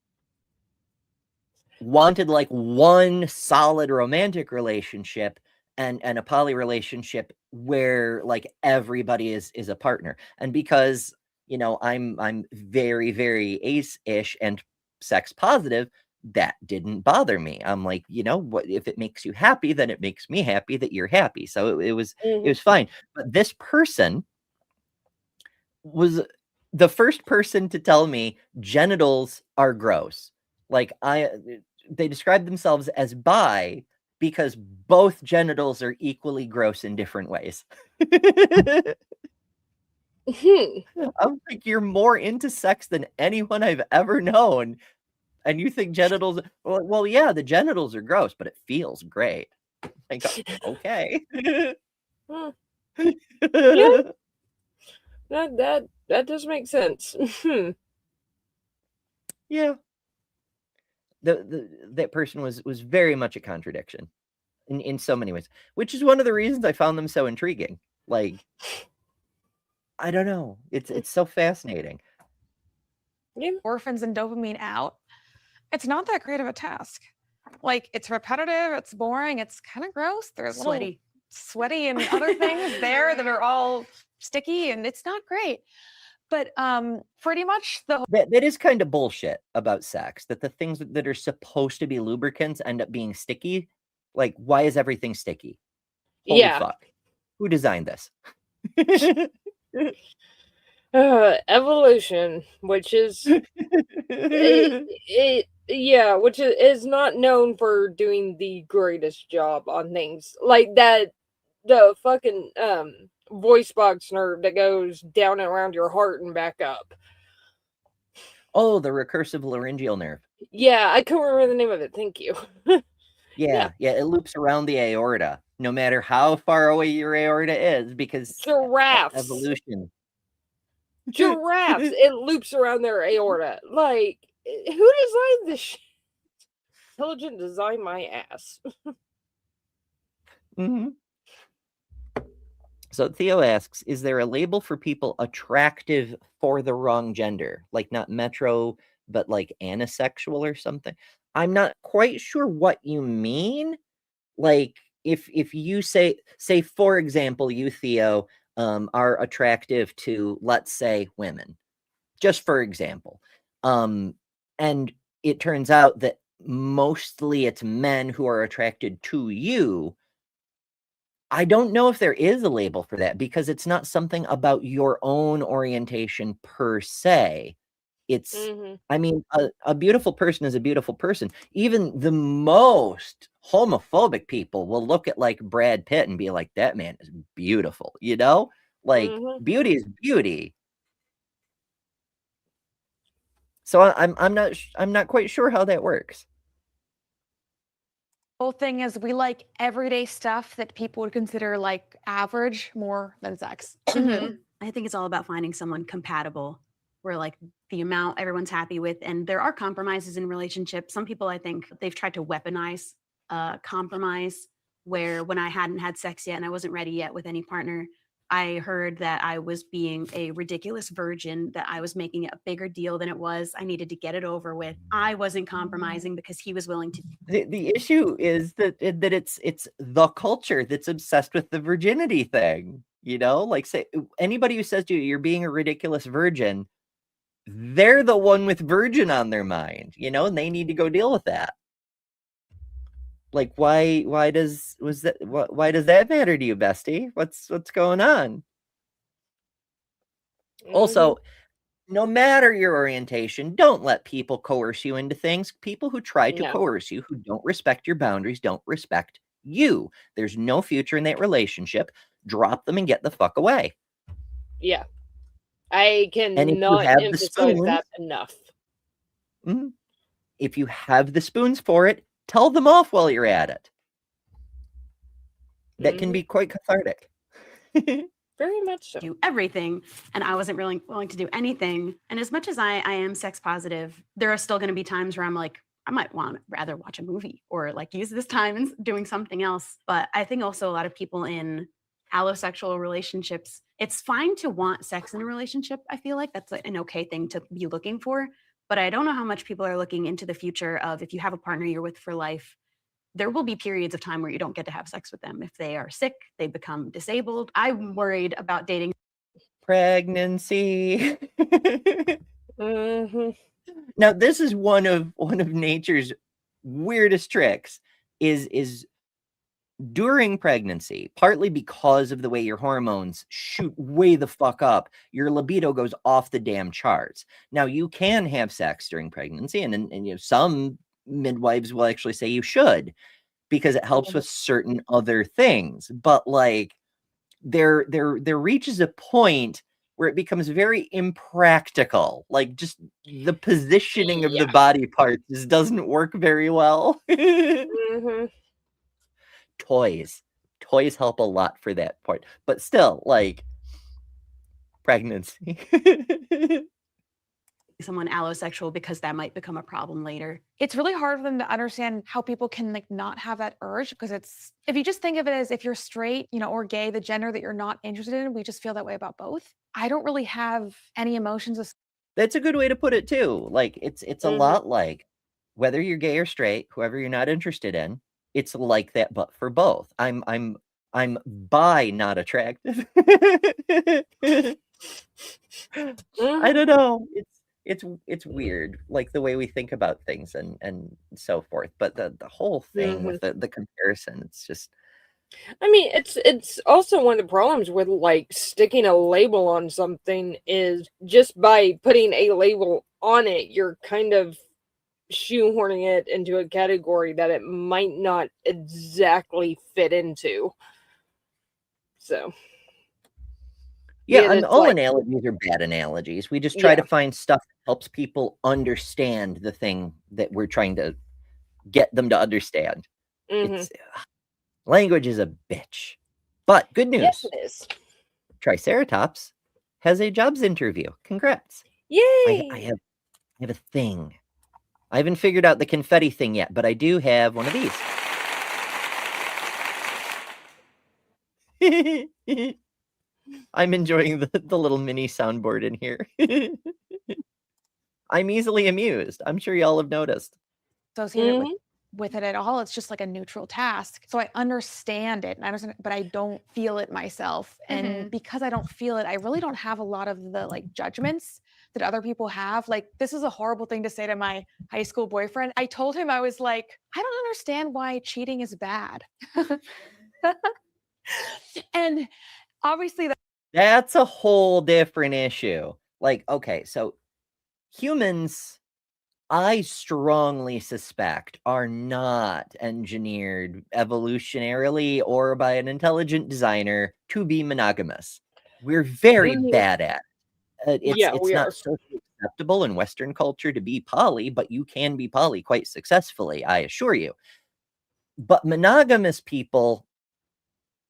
wanted like one solid romantic relationship and a poly relationship where like everybody is a partner. And because, you know, I'm very, very ace-ish and sex positive, that didn't bother me. I'm like, you know what, if it makes you happy, then it makes me happy that you're happy. So it was fine. But this person was the first person to tell me genitals are gross. Like they describe themselves as bi because both genitals are equally gross in different ways. I'm like, you're more into sex than anyone I've ever known. And you think genitals, well, yeah, the genitals are gross, but it feels great. Like, okay. Yeah. That does make sense. Yeah. That person was very much a contradiction in so many ways, which is one of the reasons I found them so intriguing. Like, I don't know. It's so fascinating. Orphans and dopamine out. It's not that great of a task. Like, it's repetitive, it's boring, it's kind of gross. There's sweaty and other things there that are all sticky, and it's not great. But pretty much that is kind of bullshit about sex, that the things that are supposed to be lubricants end up being sticky. Like, why is everything sticky? Holy fuck. Who designed this? Evolution, which is which is not known for doing the greatest job on things like that. The fucking voice box nerve that goes down and around your heart and back up. Oh, the recursive laryngeal nerve. Yeah, I couldn't remember the name of it. Thank you. Yeah, it loops around the aorta, no matter how far away your aorta is, because giraffes. Evolution. Giraffes, it loops around their aorta. Like, who designed this shit? Intelligent design, my ass. Mm-hmm. So Theo asks, is there a label for people attractive for the wrong gender? Like not metro, but like anisexual or something? I'm not quite sure what you mean. Like if you say, for example, you, Theo, are attractive to, let's say, women, just for example. And it turns out that mostly it's men who are attracted to you. I don't know if there is a label for that because it's not something about your own orientation per se. It's, I mean, a beautiful person is a beautiful person. Even the most homophobic people will look at like Brad Pitt and be like, that man is beautiful, you know? Like beauty is beauty. So I'm not quite sure how that works. whole thing is we like everyday stuff that people would consider like average more than sex. I think it's all about finding someone compatible where like the amount everyone's happy with. And there are compromises in relationships. Some people, I think they've tried to weaponize compromise, where when I hadn't had sex yet and I wasn't ready yet with any partner, I heard that I was being a ridiculous virgin, that I was making it a bigger deal than it was. I needed to get it over with. I wasn't compromising because he was willing to. The issue is that it's the culture that's obsessed with the virginity thing. You know, like say anybody who says to you, you're being a ridiculous virgin, they're the one with virgin on their mind, you know, and they need to go deal with that. Like, why does that matter to you, bestie? What's going on? Also, no matter your orientation, don't let people coerce you into things. People who try to coerce you, who don't respect your boundaries, don't respect you. There's no future in that relationship. Drop them and get the fuck away. Yeah. I cannot emphasize that enough. If you have the spoons for it, tell them off while you're at it. That can be quite cathartic. Very much so. Do everything, and I wasn't really willing to do anything. And as much as I am sex positive, there are still going to be times where I'm like, I might rather watch a movie or like use this time in doing something else. But I think also a lot of people in allosexual relationships, it's fine to want sex in a relationship. I feel like that's an okay thing to be looking for. But I don't know how much people are looking into the future of if you have a partner you're with for life, there will be periods of time where you don't get to have sex with them. If they are sick, they become disabled. I'm worried about dating. Pregnancy. Now, this is one of nature's weirdest tricks is during pregnancy, partly because of the way your hormones shoot way the fuck up, your libido goes off the damn charts. Now, you can have sex during pregnancy, and you know, some midwives will actually say you should because it helps with certain other things. But like, there reaches a point where it becomes very impractical. Like, just the positioning of the body parts just doesn't work very well. Toys help a lot for that part, but still, like, pregnancy. Someone allosexual because that might become a problem later. It's really hard for them to understand how people can like not have that urge, because it's, if you just think of it as if you're straight, you know, or gay, the gender that you're not interested in, we just feel that way about both. I don't really have any emotions. That's a good way to put it too. Like, it's a lot like whether you're gay or straight, whoever you're not interested in, it's like that, but for both. I'm bi not attractive. I don't know. It's weird, like the way we think about things and so forth. But the whole thing with the comparison, it's just. I mean, it's also one of the problems with like sticking a label on something is just by putting a label on it, you're kind of shoehorning it into a category that it might not exactly fit into. So. Yeah, and all analogies are bad analogies. We just try to find stuff that helps people understand the thing that we're trying to get them to understand. It's, language is a bitch. But good news. Yes, it is. Triceratops has a jobs interview. Congrats. Yay! I have a thing. I haven't figured out the confetti thing yet, but I do have one of these. I'm enjoying the little mini soundboard in here. I'm easily amused. I'm sure y'all have noticed. Associated with it at all. It's just like a neutral task. So I understand it, and I understand it, but I don't feel it myself. And because I don't feel it, I really don't have a lot of the like judgments that other people have. Like, this is a horrible thing to say to my high school boyfriend. I told him, I was like, I don't understand why cheating is bad. And obviously that's a whole different issue. Like, okay, so humans, I strongly suspect, are not engineered evolutionarily or by an intelligent designer to be monogamous. We're very bad at it. It's not socially acceptable in Western culture to be poly, but you can be poly quite successfully, I assure you. But monogamous people,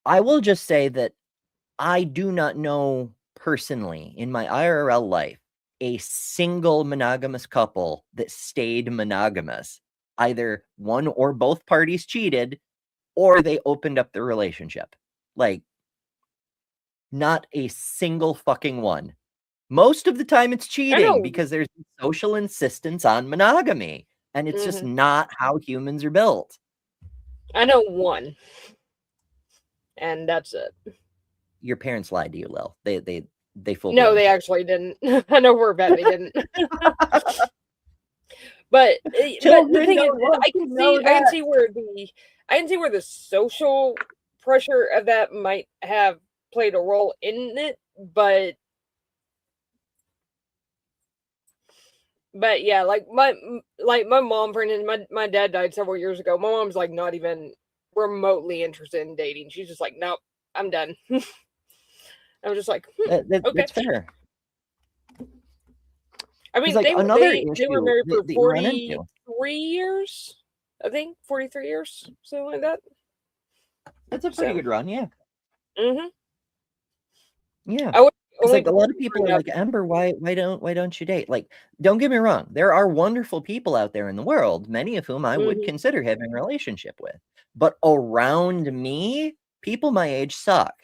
I will just say that I do not know personally in my IRL life a single monogamous couple that stayed monogamous. Either one or both parties cheated, or they opened up the relationship. Like, not a single fucking one. Most of the time it's cheating because there's social insistence on monogamy, and it's just not how humans are built. I know one, and that's it. Your parents lied to you, Lil. They fooled No, you. they actually didn't. I know for a fact they didn't. But the thing is, I can see where the social pressure of that might have played a role in it, but yeah, like my mom, for instance, my dad died several years ago. My mom's like not even remotely interested in dating. She's just like, nope, I'm done. I was just like, okay, that's fair. I mean, like, they issue were married for that you run into. 43 years. I think 43 years, something like that. That's a pretty good run, yeah. Yeah. It's like a lot of people are like, Ember, why don't you date? Like, don't get me wrong, there are wonderful people out there in the world, many of whom I would consider having a relationship with. But around me, people my age suck.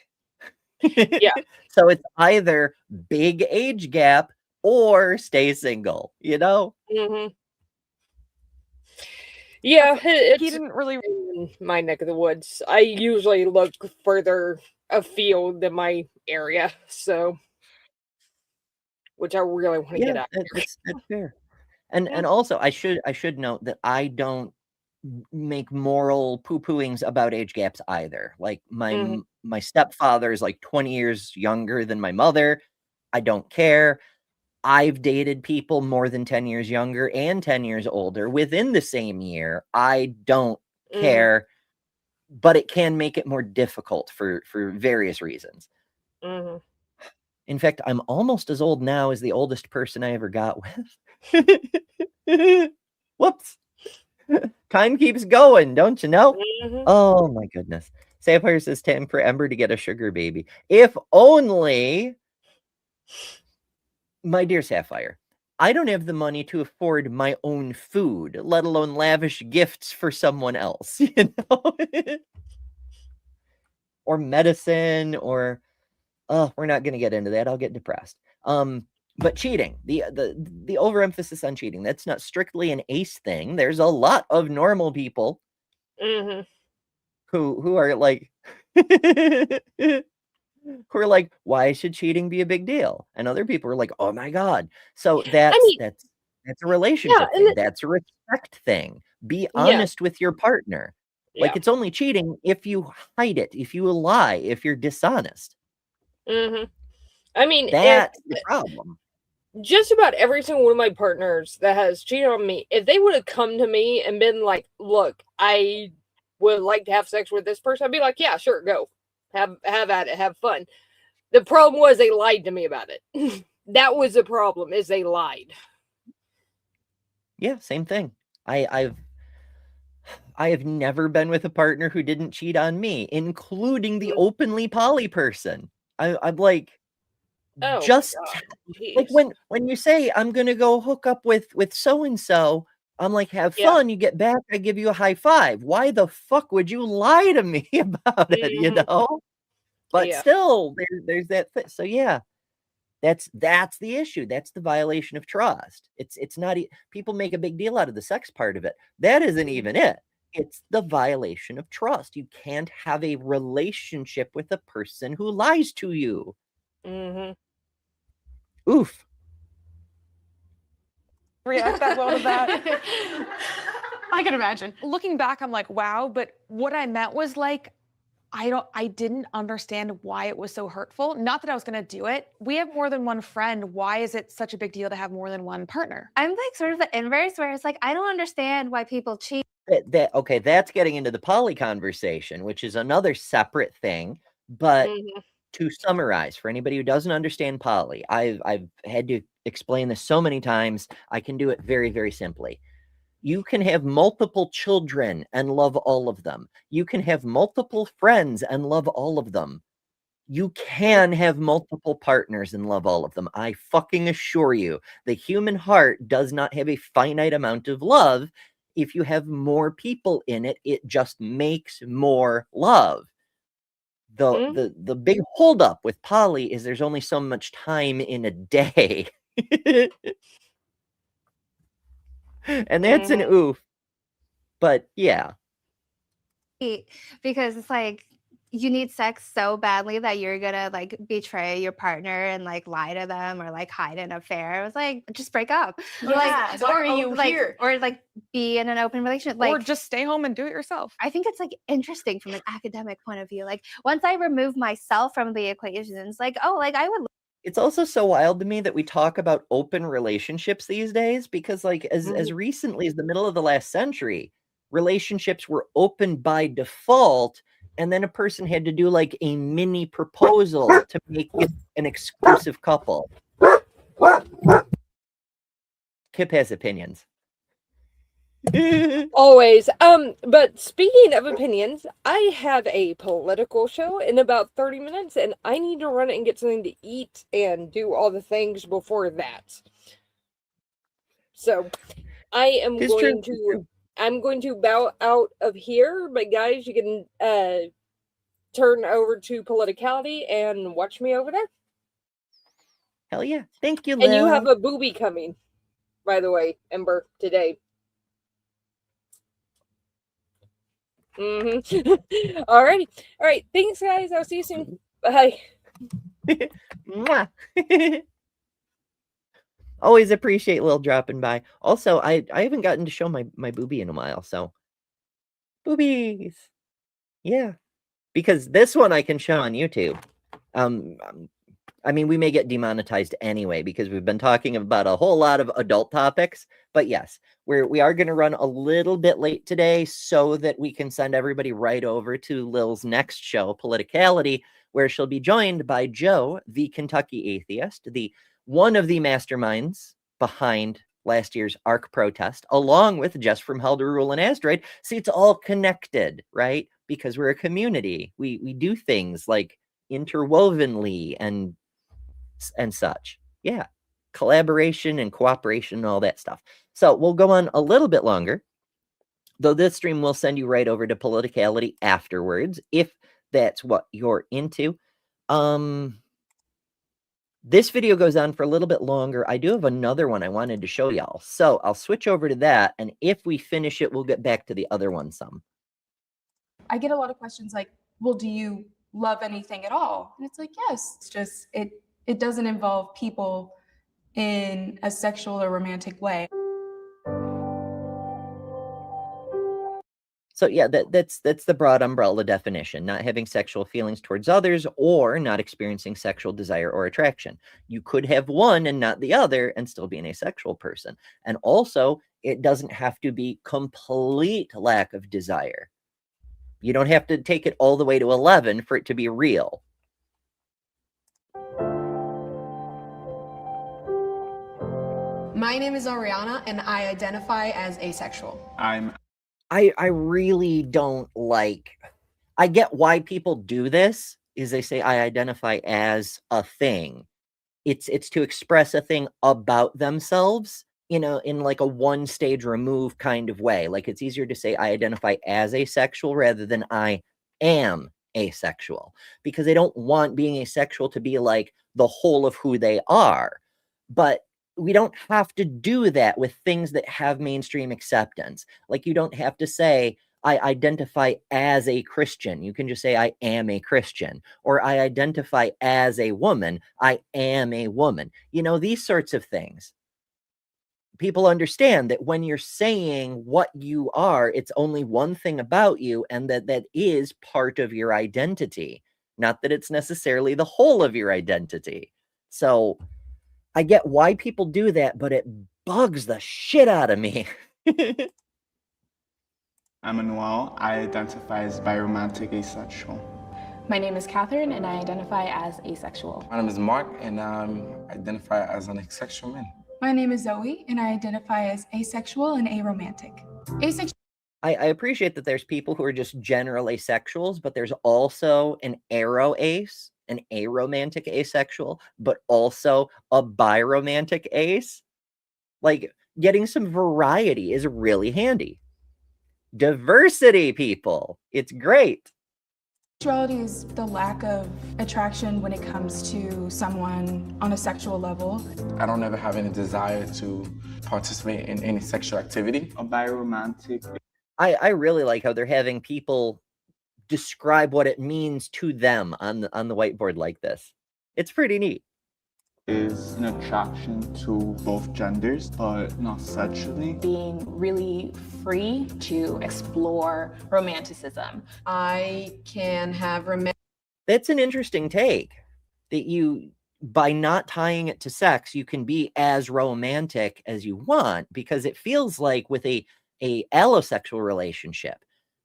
Yeah. So it's either big age gap or stay single, you know? Yeah, he didn't really in my neck of the woods. I usually look further afield than my area, so which I really want to get out. That's fair. And also I should note that I don't make moral poo-pooings about age gaps either. Like my stepfather is like 20 years younger than my mother. I don't care. I've dated people more than 10 years younger and 10 years older within the same year. I don't care, but it can make it more difficult for various reasons. In fact, I'm almost as old now as the oldest person I ever got with. Whoops. Time keeps going, don't you know? Oh my goodness. Sapphire says time for Ember to get a sugar baby. If only, my dear Sapphire, I don't have the money to afford my own food, let alone lavish gifts for someone else, you know? Or medicine, or we're not going to get into that. I'll get depressed. But cheating, the overemphasis on cheating, that's not strictly an ace thing. There's a lot of normal people who are like who are like, why should cheating be a big deal? And other people are like, oh my God. So that's a relationship thing. That's a respect thing. Be honest with your partner. Like, it's only cheating if you hide it, if you lie, if you're dishonest. I mean, that's the problem. Just about every single one of my partners that has cheated on me, if they would have come to me and been like, look, I would like to have sex with this person, I'd be like, yeah, sure, go. Have at it, have fun. The problem was they lied to me about it. That was the problem, is they lied. Yeah, same thing. I have never been with a partner who didn't cheat on me, including the openly poly person. I'm like, just like when you say I'm gonna go hook up with so and so, I'm like, have fun. You get back, I give you a high five. Why the fuck would you lie to me about it? You know, but still, there's that thing. So yeah, that's the issue. That's the violation of trust. It's not. People make a big deal out of the sex part of it. That isn't even it. It's the violation of trust. You can't have a relationship with a person who lies to you. Oof. React that well to that. I can imagine. Looking back, I'm like, wow, but what I meant was like, I didn't understand why it was so hurtful. Not that I was gonna do it. We have more than one friend. Why is it such a big deal to have more than one partner? I'm like sort of the inverse, where it's like, I don't understand why people cheat. Okay, that's getting into the poly conversation, which is another separate thing. But to summarize, for anybody who doesn't understand poly, I've had to explain this so many times. I can do it very, very simply. You can have multiple children and love all of them. You can have multiple friends and love all of them. You can have multiple partners and love all of them. I fucking assure you, the human heart does not have a finite amount of love. If you have more people in it, it just makes more love. The big holdup with poly is there's only so much time in a day. And that's an oof. But yeah. Because it's like, you need sex so badly that you're gonna like betray your partner and like lie to them or like hide an affair. It was like, just break up. Yeah, Like, why are you here? Or like be in an open relationship. Like, or just stay home and do it yourself. I think it's like interesting from an academic point of view. Like, once I remove myself from the equation, it's like, oh, like I would. It's also so wild to me that we talk about open relationships these days, because like as recently as the middle of the last century, relationships were open by default, and then a person had to do like a mini proposal to make it an exclusive couple. Kip has opinions. Always. But speaking of opinions, I have a political show in about 30 minutes, and I need to run it and get something to eat and do all the things before that. So I am I'm going to bow out of here, but guys, you can turn over to politicality and watch me over there. Hell yeah. Thank you, Lil. And you Lil. have a booby coming, by the way, Ember, today. Alrighty. All right. Thanks, guys. I'll see you soon. Bye. Always appreciate Lil dropping by. Also, I haven't gotten to show my boobie in a while, so Boobies. Yeah. Because this one I can show on YouTube. I mean, we may get demonetized anyway because we've been talking about a whole lot of adult topics. But yes, we are going to run a little bit late today so that we can send everybody right over to Lil's next show, Politicality, where she'll be joined by Joe, the Kentucky atheist, one of the masterminds behind last year's ARC protest, along with Jess from Hell to Rule and Asteroid. See, it's all connected, right? Because we're a community. We do things like interwovenly and such. Yeah. Collaboration and cooperation and all that stuff. So we'll go on a little bit longer, though this stream will send you right over to Politicality afterwards, if that's what you're into. This video goes on for a little bit longer. I do have another one I wanted to show y'all. So I'll switch over to that, and if we finish it, we'll get back to the other one some. I get a lot of questions like, well, do you love anything at all? And it's like, yes, it's just, it doesn't involve people in a sexual or romantic way. So yeah, that's the broad umbrella definition, not having sexual feelings towards others or not experiencing sexual desire or attraction. You could have one and not the other and still be an asexual person. And also, it doesn't have to be complete lack of desire. You don't have to take it all the way to 11 for it to be real. My name is Ariana, and I identify as asexual. I really don't like... I get why people do this, is they say, I identify as a thing. It's to express a thing about themselves, in like a one-stage remove kind of way. Like, it's easier to say I identify as asexual rather than I am asexual. Because they don't want being asexual to be like the whole of who they are. But we don't have to do that with things that have mainstream acceptance. Like, you don't have to say, I identify as a Christian. You can just say, I am a Christian. Or I identify as a woman. I am a woman. These sorts of things. People understand that when you're saying what you are, it's only one thing about you, and that is part of your identity. Not that it's necessarily the whole of your identity. So I get why people do that, but it bugs the shit out of me. I'm Manuel. I identify as biromantic asexual. My name is Catherine, and I identify as asexual. My name is Mark, and I identify as an asexual man. My name is Zoe, and I identify as asexual and aromantic. I appreciate that there's people who are just general asexuals, but there's also an aro-ace, an aromantic asexual, but also a biromantic ace. Like, getting some variety is really handy. Diversity, people. It's great. Sexuality is the lack of attraction when it comes to someone on a sexual level. I don't ever have any desire to participate in any sexual activity. A biromantic. I really like how they're having people describe what it means to them on the whiteboard like this. It's pretty neat. Is an attraction to both genders, but not sexually. Being really free to explore romanticism. I can have That's an interesting take. That you, by not tying it to sex, you can be as romantic as you want, because it feels like with a allosexual relationship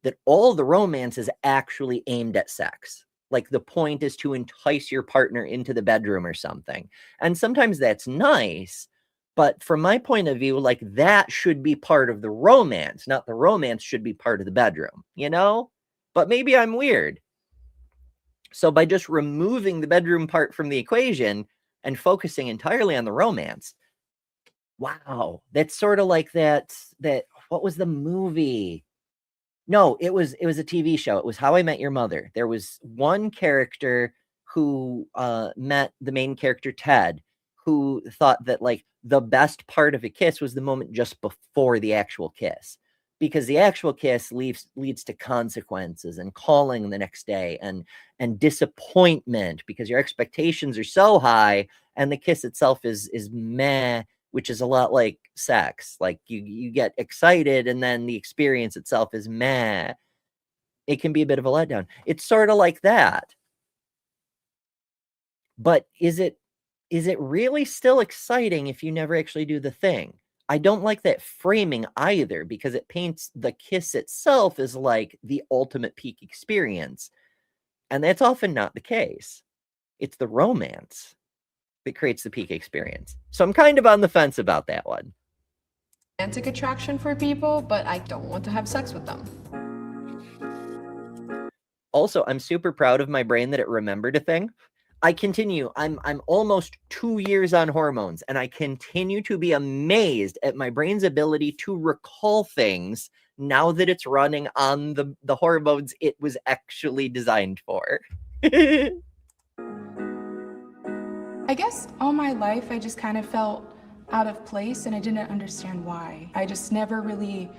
that all the romance is actually aimed at sex. Like, the point is to entice your partner into the bedroom or something. And sometimes that's nice, but from my point of view, like, that should be part of the romance, not the romance should be part of the bedroom, But maybe I'm weird. So by just removing the bedroom part from the equation and focusing entirely on the romance, wow, that's sort of like that, what was the movie? No, it was a TV show. It was How I Met Your Mother. There was one character who met the main character, Ted, who thought that, like, the best part of a kiss was the moment just before the actual kiss. Because the actual kiss leads to consequences and calling the next day and disappointment because your expectations are so high, and the kiss itself is meh, which is a lot like sex. Like, you get excited and then the experience itself is meh. it can be a bit of a letdown. It's sort of like that. But is it really still exciting if you never actually do the thing? I don't like that framing either, because it paints the kiss itself as like the ultimate peak experience. And that's often not the case. It's the romance that creates the peak experience. So I'm kind of on the fence about that one. Romantic attraction for people, but I don't want to have sex with them. Also, I'm super proud of my brain that it remembered a thing. I continue. I'm almost 2 years on hormones, and I continue to be amazed at my brain's ability to recall things now that it's running on the hormones it was actually designed for. I guess all my life I just kind of felt out of place and I didn't understand why. I just never really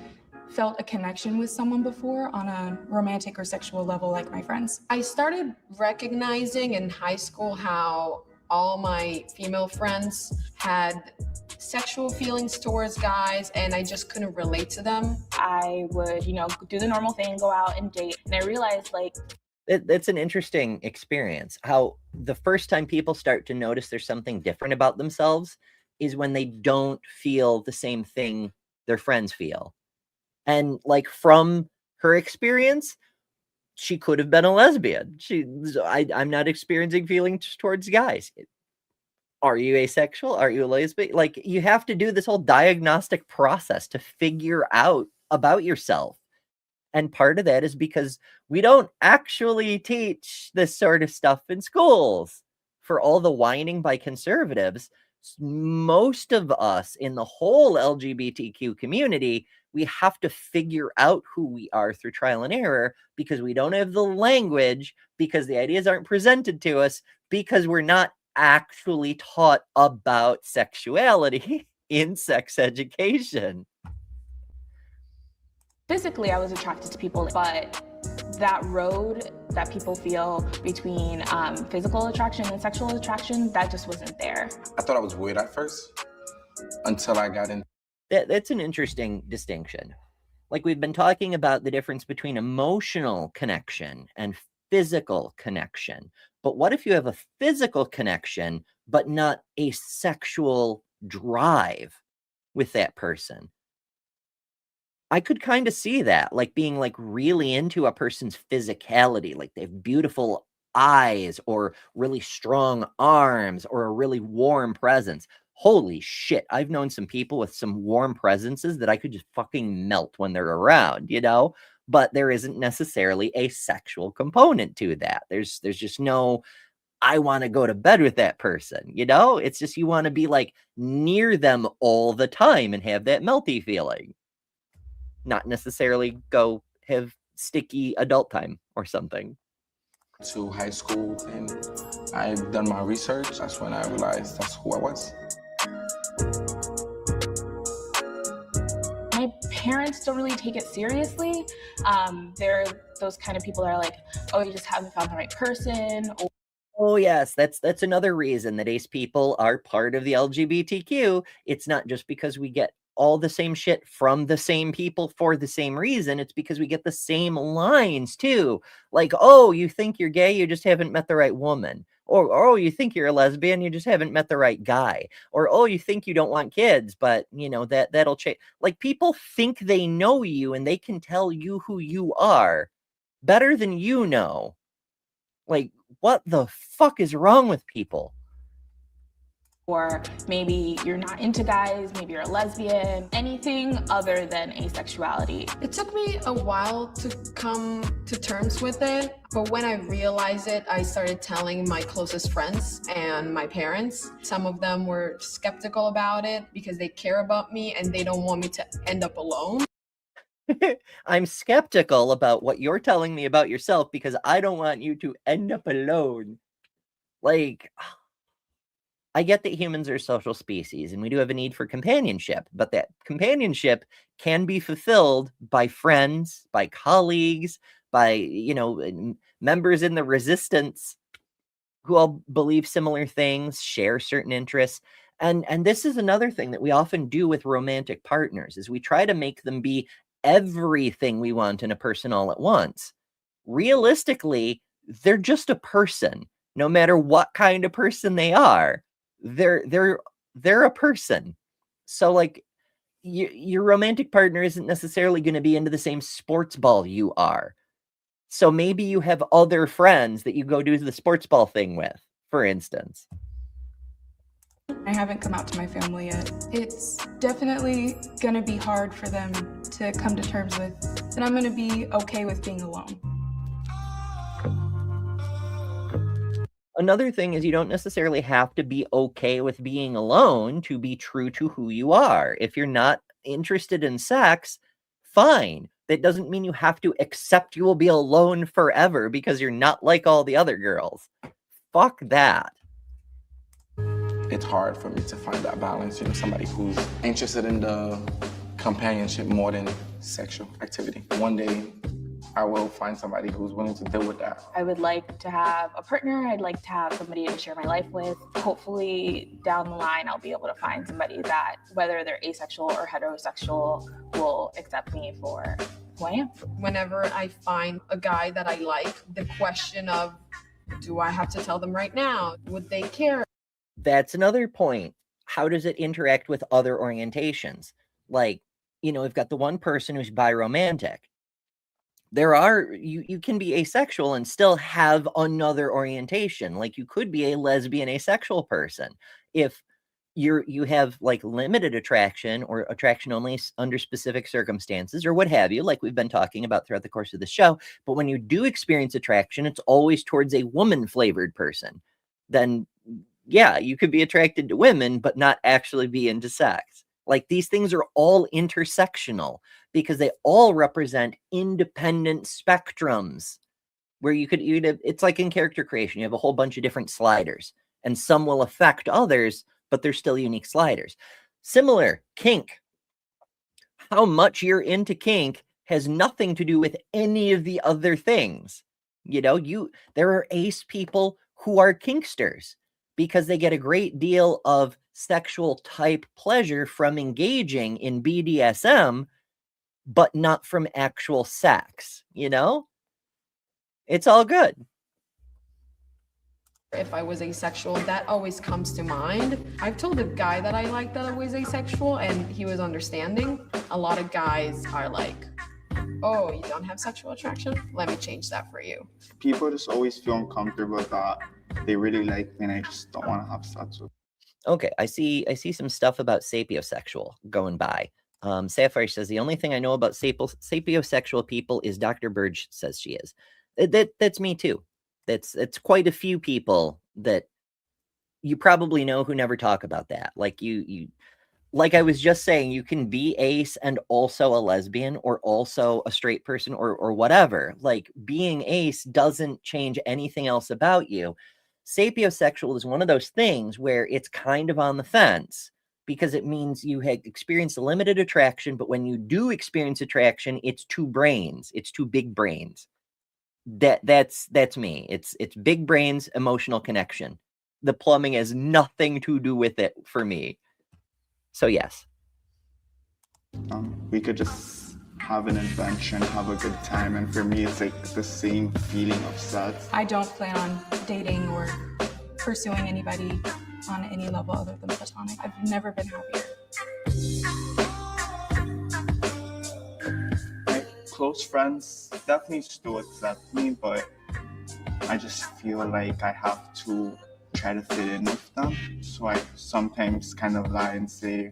felt a connection with someone before on a romantic or sexual level like my friends. I started recognizing in high school how all my female friends had sexual feelings towards guys and I just couldn't relate to them. I would, do the normal thing, go out and date. And I realized that's an interesting experience. How the first time people start to notice there's something different about themselves is when they don't feel the same thing their friends feel. And like from her experience, she could have been a lesbian. I'm not experiencing feelings towards guys. Are you asexual? Are you a lesbian? Like, you have to do this whole diagnostic process to figure out about yourself. And part of that is because we don't actually teach this sort of stuff in schools. For all the whining by conservatives, most of us in the whole LGBTQ community, we have to figure out who we are through trial and error because we don't have the language, because the ideas aren't presented to us, because we're not actually taught about sexuality in sex education. physically I was attracted to people, but that road that people feel between physical attraction and sexual attraction, that just wasn't there. I thought I was weird at first until I got in. That's an interesting distinction. Like, we've been talking about the difference between emotional connection and physical connection. But what if you have a physical connection, but not a sexual drive with that person? I could kind of see that, like being like really into a person's physicality, like they have beautiful eyes or really strong arms or a really warm presence. Holy shit, I've known some people with some warm presences that I could just fucking melt when they're around, but there isn't necessarily a sexual component to that. There's just no, I want to go to bed with that person, it's just, you want to be like near them all the time and have that melty feeling. Not necessarily go have sticky adult time or something. To high school, and I've done my research. That's when I realized that's who I was. My parents don't really take it seriously. They're those kind of people that are like, oh, you just haven't found the right person. Oh yes, that's another reason that ace people are part of the LGBTQ. It's not just because we get all the same shit from the same people for the same reason. It's because we get the same lines too. Like, oh, you think you're gay, you just haven't met the right woman. Or, oh, you think you're a lesbian, you just haven't met the right guy. Or, oh, you think you don't want kids, but that'll change. Like, people think they know you and they can tell you who you are better than you know. Like, what the fuck is wrong with people? Or maybe you're not into guys, maybe you're a lesbian, anything other than asexuality. It took me a while to come to terms with it, but when I realized it, I started telling my closest friends and my parents. Some of them were skeptical about it because they care about me and they don't want me to end up alone. I'm skeptical about what you're telling me about yourself because I don't want you to end up alone. Like, I get that humans are a social species and we do have a need for companionship, but that companionship can be fulfilled by friends, by colleagues, by, members in the resistance who all believe similar things, share certain interests. And this is another thing that we often do with romantic partners is we try to make them be everything we want in a person all at once. realistically, they're just a person. No matter what kind of person they are, they're a person. So like your romantic partner isn't necessarily going to be into the same sports ball you are. So maybe you have other friends that you go do the sports ball thing with, for instance. I haven't come out to my family yet. It's definitely gonna be hard for them to come to terms with, and I'm gonna be okay with being alone. Another thing is you don't necessarily have to be okay with being alone to be true to who you are. If you're not interested in sex, fine. That doesn't mean you have to accept you will be alone forever because you're not like all the other girls. Fuck that. It's hard for me to find that balance, somebody who's interested in the companionship more than sexual activity. One day, I will find somebody who's willing to deal with that. I would like to have a partner. I'd like to have somebody to share my life with. Hopefully down the line, I'll be able to find somebody that, whether they're asexual or heterosexual, will accept me for who I am. Whenever I find a guy that I like, the question of, do I have to tell them right now? Would they care? That's another point. How does it interact with other orientations? Like, we've got the one person who's biromantic. You can be asexual and still have another orientation. Like you could be a lesbian asexual person. If you have like limited attraction or attraction only under specific circumstances or what have you, like we've been talking about throughout the course of the show. But when you do experience attraction, it's always towards a woman flavored person. Then yeah, you could be attracted to women, but not actually be into sex. Like these things are all intersectional because they all represent independent spectrums where it's like in character creation, you have a whole bunch of different sliders and some will affect others, but they're still unique sliders. Similar, kink. How much you're into kink has nothing to do with any of the other things. There are ace people who are kinksters because they get a great deal of sexual type pleasure from engaging in BDSM, but not from actual sex, It's all good. If I was asexual, that always comes to mind. I've told a guy that I like that I was asexual and he was understanding. A lot of guys are like, oh, you don't have sexual attraction? Let me change that for you. People just always feel uncomfortable that they really like me and I just don't want to have sex with. Okay, I see some stuff about sapiosexual going by. Sapphire says, the only thing I know about sapiosexual people is Dr. Burge says she is. That's me too. It's quite a few people that you probably know who never talk about that. Like like I was just saying, you can be ace and also a lesbian or also a straight person or whatever. Like being ace doesn't change anything else about you. Sapiosexual is one of those things where it's kind of on the fence because it means you had experienced a limited attraction, but when you do experience attraction, it's two brains. It's two big brains. That's me. It's big brains, emotional connection. The plumbing has nothing to do with it for me. So yes. We could just have an adventure and have a good time, and for me it's like the same feeling of sex. I don't plan on dating or pursuing anybody on any level other than platonic. I've never been happier. My close friends definitely still accept me, but I just feel like I have to try to fit in with them. So I sometimes kind of lie and say,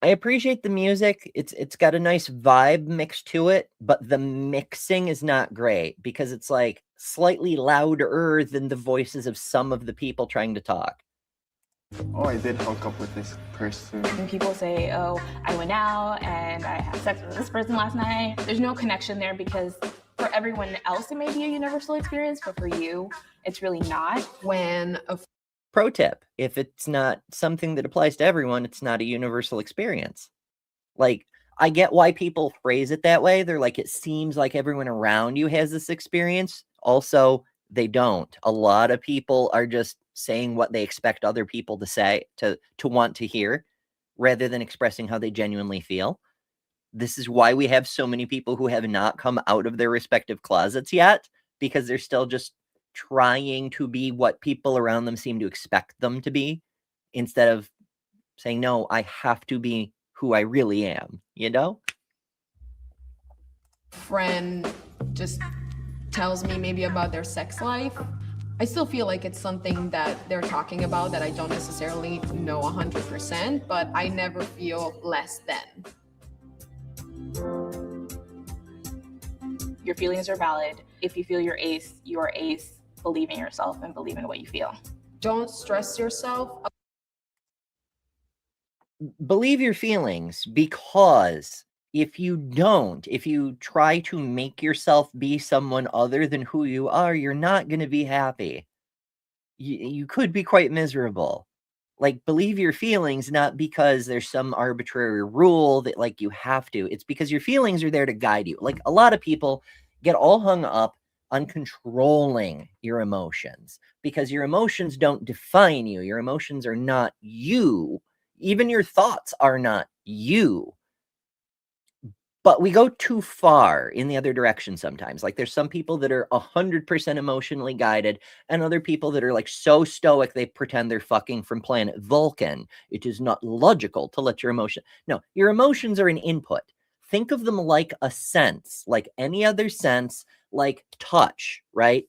I appreciate the music. It's got a nice vibe mixed to it, but the mixing is not great because it's like slightly louder than the voices of some of the people trying to talk. oh, I did hook up with this person. When people say, oh, I went out and I had sex with this person last night, there's no connection there because for everyone else it may be a universal experience, but for you, it's really not. When a Pro tip, if it's not something that applies to everyone, it's not a universal experience. Like, I get why people phrase it that way. They're like, it seems like everyone around you has this experience. Also, they don't. A lot of people are just saying what they expect other people to say, to want to hear, rather than expressing how they genuinely feel. This is why we have so many people who have not come out of their respective closets yet, because they're still just trying to be what people around them seem to expect them to be, instead of saying, no, I have to be who I really am, you know? Friend just tells me maybe about their sex life. I still feel like it's something that they're talking about that I don't necessarily know 100%, but I never feel less than. Your feelings are valid. If you feel you're ace, believe in yourself and believe in what you feel. Don't stress yourself. Believe your feelings, because if you don't, if you try to make yourself be someone other than who you are, you're not going to be happy. You could be quite miserable. Like, believe your feelings, not because there's some arbitrary rule that like you have to. It's because your feelings are there to guide you. Like, a lot of people get all hung up on controlling your emotions, because your emotions don't define you. Your emotions are not you. Even your thoughts are not you. But we go too far in the other direction sometimes. Like, there's some people that are 100% emotionally guided, and other people that are like so stoic they pretend they're fucking from planet Vulcan. It is not logical to let your emotion. No, your emotions are an input. Think of them like a sense, like any other sense, like touch, right?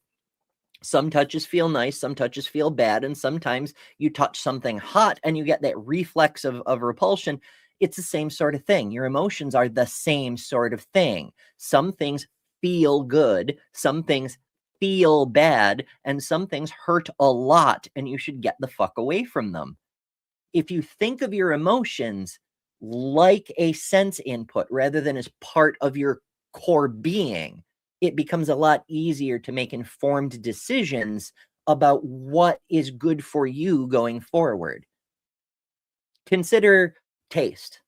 Some touches feel nice, some touches feel bad, and sometimes you touch something hot and you get that reflex of repulsion. It's the same sort of thing. Your emotions are the same sort of thing. Some things feel good, some things feel bad, and some things hurt a lot, and you should get the fuck away from them. If you think of your emotions like a sense input rather than as part of your core being, it becomes a lot easier to make informed decisions about what is good for you going forward. Consider taste,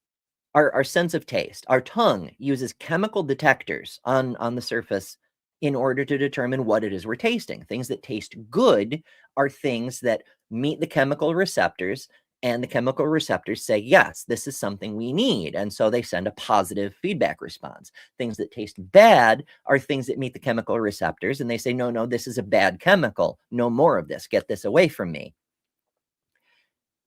our sense of taste. Our tongue uses chemical detectors on the surface in order to determine what it is we're tasting. Things that taste good are things that meet the chemical receptors, and the chemical receptors say, yes, this is something we need. And so they send a positive feedback response. Things that taste bad are things that meet the chemical receptors, and they say, no, this is a bad chemical. No more of this. Get this away from me.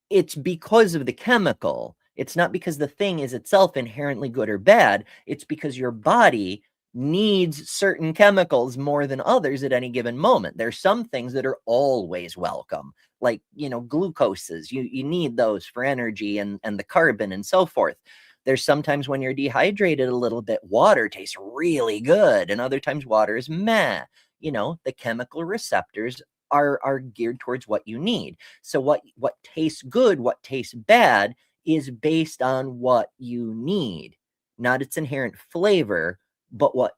It's because of the chemical. It's not because the thing is itself inherently good or bad. It's because your body needs certain chemicals more than others at any given moment. There's some things that are always welcome, like, glucoses. You need those for energy, and the carbon and so forth. There's sometimes when you're dehydrated a little bit, water tastes really good, and other times water is meh. The chemical receptors are geared towards what you need. So what tastes good, what tastes bad is based on what you need, not its inherent flavor, but what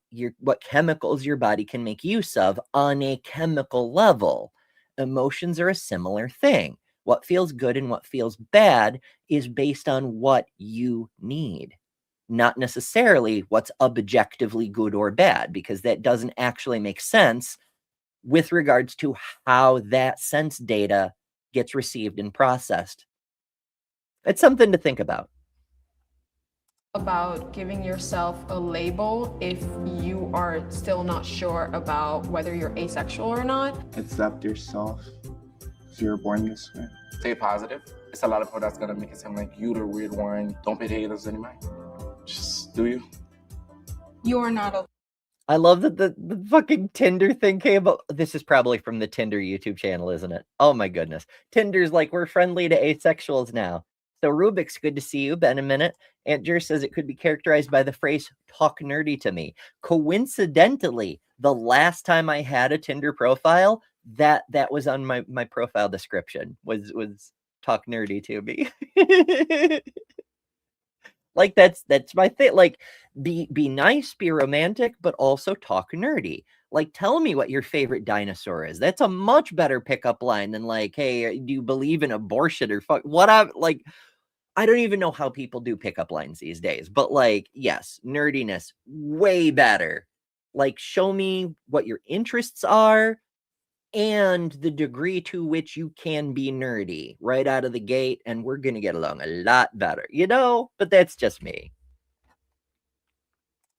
chemicals your body can make use of on a chemical level. Emotions are a similar thing. What feels good and what feels bad is based on what you need, not necessarily what's objectively good or bad, because that doesn't actually make sense with regards to how that sense data gets received and processed. It's something to think about. About giving yourself a label if you are still not sure about whether you're asexual or not. Accept yourself if you're born this way. Stay positive. It's a lot of people that's gonna make it sound like you the weird one. Don't pay haters any mind. Just do you. You are not a. I love that the fucking Tinder thing came up. This is probably from the Tinder YouTube channel, isn't it? Oh my goodness. Tinder's like, we're friendly to asexuals now. So Rubik's, good to see you. Been a minute. Aunt Jer says it could be characterized by the phrase "talk nerdy to me." Coincidentally, the last time I had a Tinder profile, that was on my profile description, was "talk nerdy to me." Like, that's my thing. Like, be nice, be romantic, but also talk nerdy. Like, tell me what your favorite dinosaur is. That's a much better pickup line than like, hey, do you believe in abortion or fuck what I like. I don't even know how people do pickup lines these days, but like, yes, nerdiness, way better. Like, show me what your interests are and the degree to which you can be nerdy right out of the gate, and we're going to get along a lot better, but that's just me.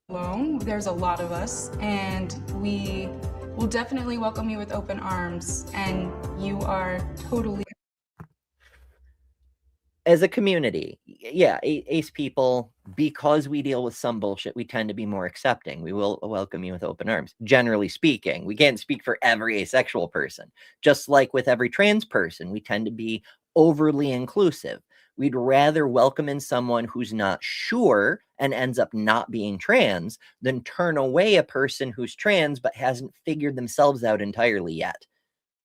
Alone, there's a lot of us, and we will definitely welcome you with open arms, and you are totally. As a community, yeah, ace people, because we deal with some bullshit, we tend to be more accepting. We will welcome you with open arms, generally speaking. We can't speak for every asexual person. Just like with every trans person, we tend to be overly inclusive. We'd rather welcome in someone who's not sure and ends up not being trans than turn away a person who's trans but hasn't figured themselves out entirely yet.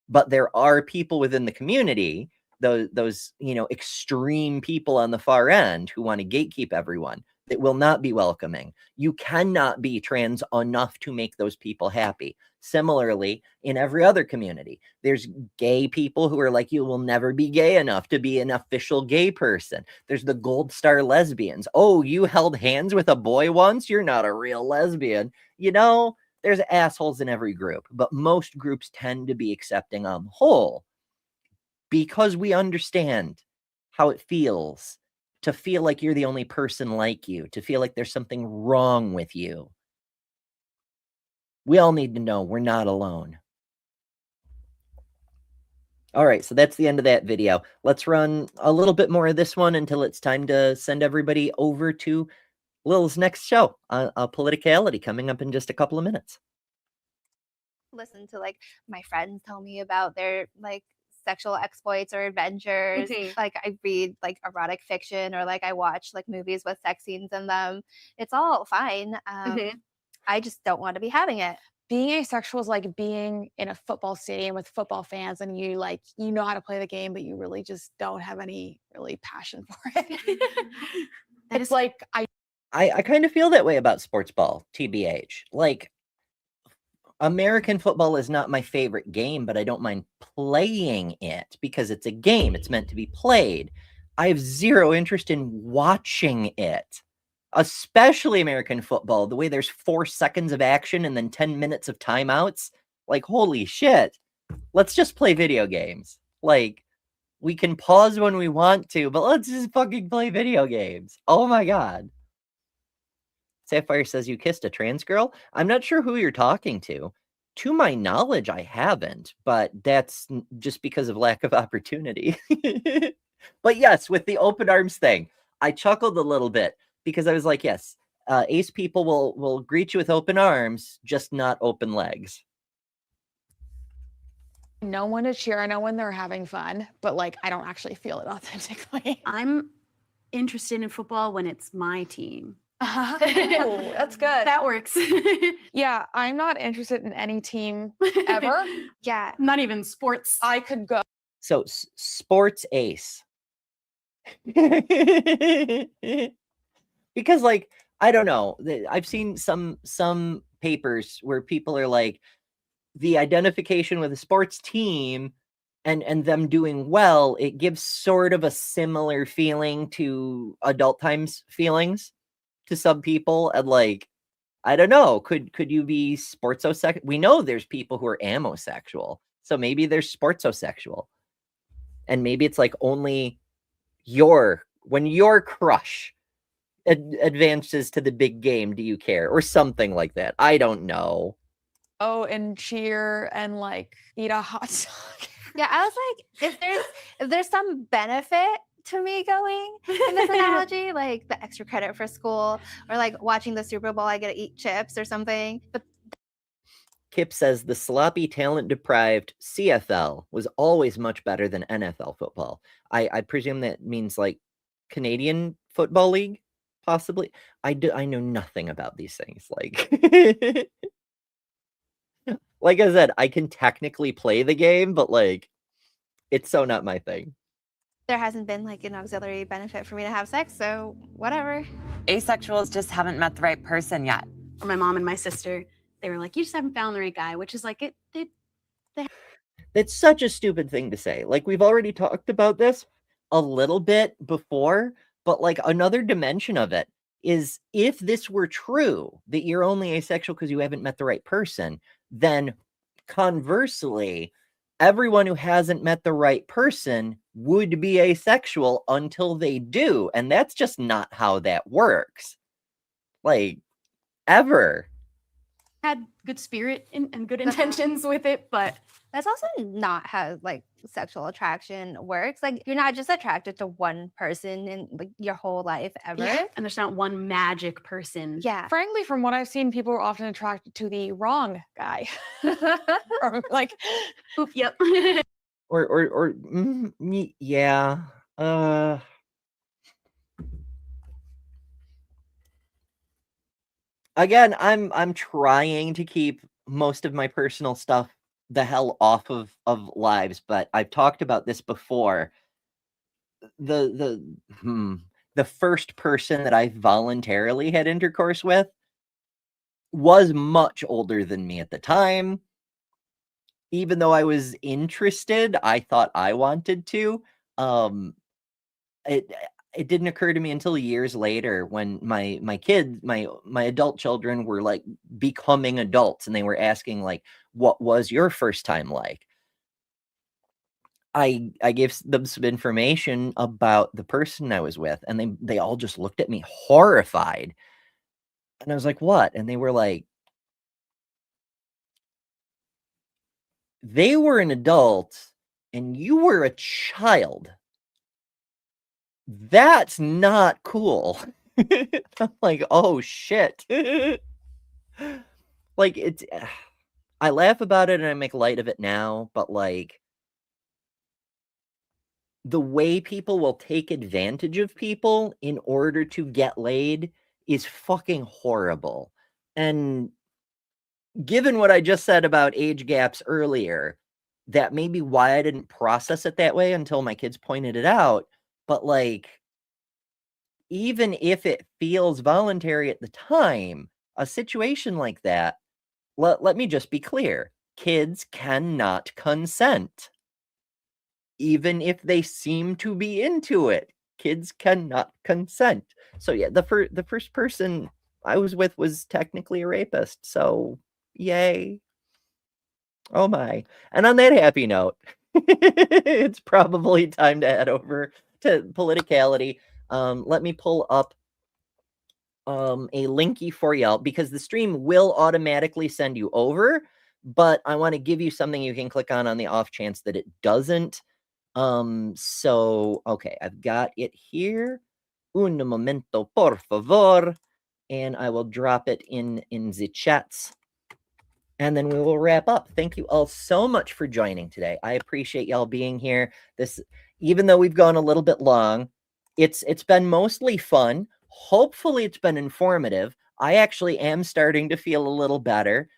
But there are people within the community, those extreme people on the far end who want to gatekeep everyone, that will not be welcoming. You cannot be trans enough to make those people happy. Similarly, in every other community, there's gay people who are like, you will never be gay enough to be an official gay person. There's the gold star lesbians. Oh, you held hands with a boy once? You're not a real lesbian. There's assholes in every group, but most groups tend to be accepting on the whole, because we understand how it feels to feel like you're the only person like you, to feel like there's something wrong with you. We all need to know we're not alone. All right, so that's the end of that video. Let's run a little bit more of this one until it's time to send everybody over to Lil's next show, Politicality, coming up in just a couple of minutes. Listen to my friends tell me about their sexual exploits or adventures. Like I read erotic fiction, or I watch movies with sex scenes in them. It's all fine. I just don't want to be having it. Being asexual is like being in a football stadium with football fans, and you know how to play the game, but you really just don't have any really passion for it. It's like I kind of feel that way about sports ball, TBH. American football is not my favorite game, but I don't mind playing it because it's a game. It's meant to be played. I have zero interest in watching it, especially American football, the way there's 4 seconds of action and then 10 minutes of timeouts. Holy shit. Let's just play video games. We can pause when we want to, but let's just fucking play video games. Oh my God. Sapphire says, you kissed a trans girl? I'm not sure who you're talking to. To my knowledge, I haven't, but that's just because of lack of opportunity. But yes, with the open arms thing, I chuckled a little bit because I was like, yes, ace people will greet you with open arms, just not open legs. know when to cheer. I know when they're having fun, but I don't actually feel it authentically. I'm interested in football when it's my team. Oh, that's good. That works. Yeah, I'm not interested in any team ever. Yeah. Not even sports. I could go. So sports ace. Because I don't know. I've seen some papers where people are like, the identification with a sports team and them doing well, it gives sort of a similar feeling to adult times feelings to some people. And I don't know, could you be sportsosexual? We know there's people who are amosexual, so maybe there's sportsosexual, and maybe it's only when your crush advances to the big game, do you care, or something like that. I don't know. Oh, and cheer and eat a hot dog. Yeah, I was like, if there's some benefit to me going in this analogy, the extra credit for school, or watching the Super Bowl, I get to eat chips or something. But Kip says the sloppy, talent-deprived CFL was always much better than NFL football. I presume that means Canadian Football League, possibly. I know nothing about these things. Like I said, I can technically play the game, but it's so not my thing. there hasn't been an auxiliary benefit for me to have sex, so whatever. Asexuals just haven't met the right person yet. For my mom and my sister, they were like, you just haven't found the right guy, which is That's such a stupid thing to say. We've already talked about this a little bit before, but another dimension of it is, if this were true, that you're only asexual because you haven't met the right person, then conversely, everyone who hasn't met the right person would be asexual until they do. And that's just not how that works. Ever. had good spirit and good intentions with it, but that's also not how like sexual attraction works. Like you're not just attracted to one person in like your whole life ever. Yeah. And there's not one magic person. Yeah. Frankly, from what I've seen, people are often attracted to the wrong guy. Or like, oop, yep. Yeah. Again, I'm trying to keep most of my personal stuff the hell off of lives, but I've talked about this before. The first person that I voluntarily had intercourse with was much older than me at the time. Even though I was interested, I thought I wanted to. It didn't occur to me until years later when my kids, my adult children were like becoming adults, and they were asking like, what was your first time like? I gave them some information about the person I was with, and they all just looked at me horrified. And I was like, what? And they were like, they were an adult and you were a child. That's not cool. I'm like, oh shit. Like it's, I laugh about it and I make light of it now, but like the way people will take advantage of people in order to get laid is fucking horrible. And given what I just said about age gaps earlier, that may be why I didn't process it that way until my kids pointed it out. But like, even if it feels voluntary at the time, a situation like that, let me just be clear. Kids cannot consent. Even if they seem to be into it, kids cannot consent. So yeah, the first person I was with was technically a rapist. So yay. Oh my. And on that happy note, it's probably time to head over to politicality. Let me pull up a linky for y'all because the stream will automatically send you over, but I want to give you something you can click on the off chance that it doesn't. So okay, I've got it here. Un momento, por favor. And I will drop it in the chats. And then we will wrap up. Thank you all so much for joining today. I appreciate y'all being here. This, even though we've gone a little bit long, it's been mostly fun. Hopefully it's been informative. I actually am starting to feel a little better.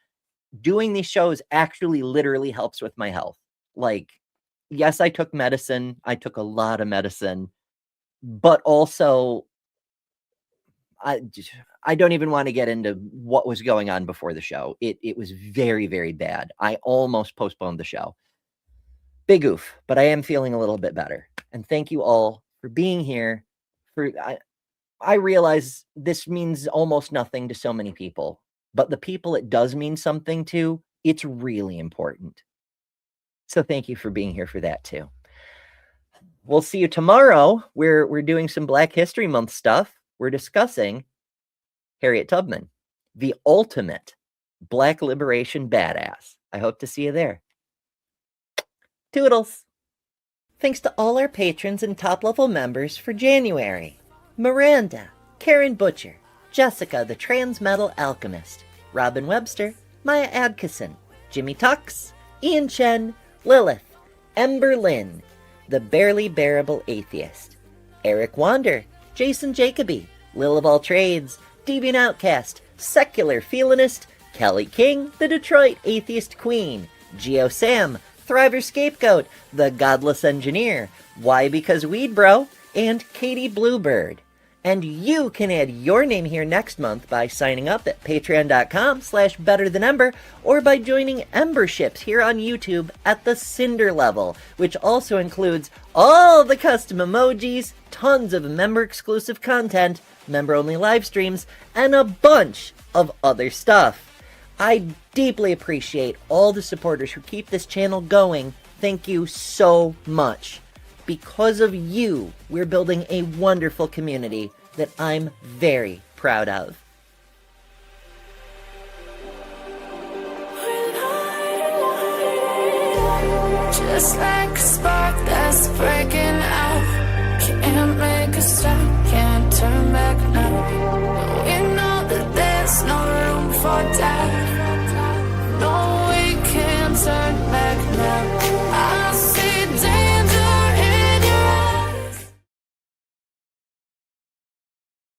Doing these shows actually literally helps with my health. Like, yes, I took medicine. I took a lot of medicine, but also I don't even want to get into what was going on before the show. It was very, very bad. I almost postponed the show. Big oof, but I am feeling a little bit better. And thank you all for being here. I realize this means almost nothing to so many people, but the people it does mean something to, it's really important. So thank you for being here for that too. We'll see you tomorrow. We're doing some Black History Month stuff. We're discussing Harriet Tubman, the ultimate Black liberation badass. I hope to see you there. Toodles. Thanks to all our patrons and top-level members for January. Miranda, Karen Butcher, Jessica the Transmetal Alchemist, Robin Webster, Maya Adkison, Jimmy Tux, Ian Chen, Lilith, Ember Lynn, The Barely Bearable Atheist, Eric Wander, Jason Jacoby, Lil of All Trades, Deviant Outcast, Secular Feelinist, Kelly King, the Detroit Atheist Queen, Geo Sam, Thriver Scapegoat, The Godless Engineer, Why Because Weed Bro, and Katie Bluebird. And you can add your name here next month by signing up at patreon.com/betterthanember or by joining Emberships here on YouTube at the Cinder level, which also includes all the custom emojis, tons of member-exclusive content, member-only live streams, and a bunch of other stuff. I deeply appreciate all the supporters who keep this channel going. Thank you so much. Because of you, we're building a wonderful community that I'm very proud of. Just like a spark that's breaking out, can't make a stop.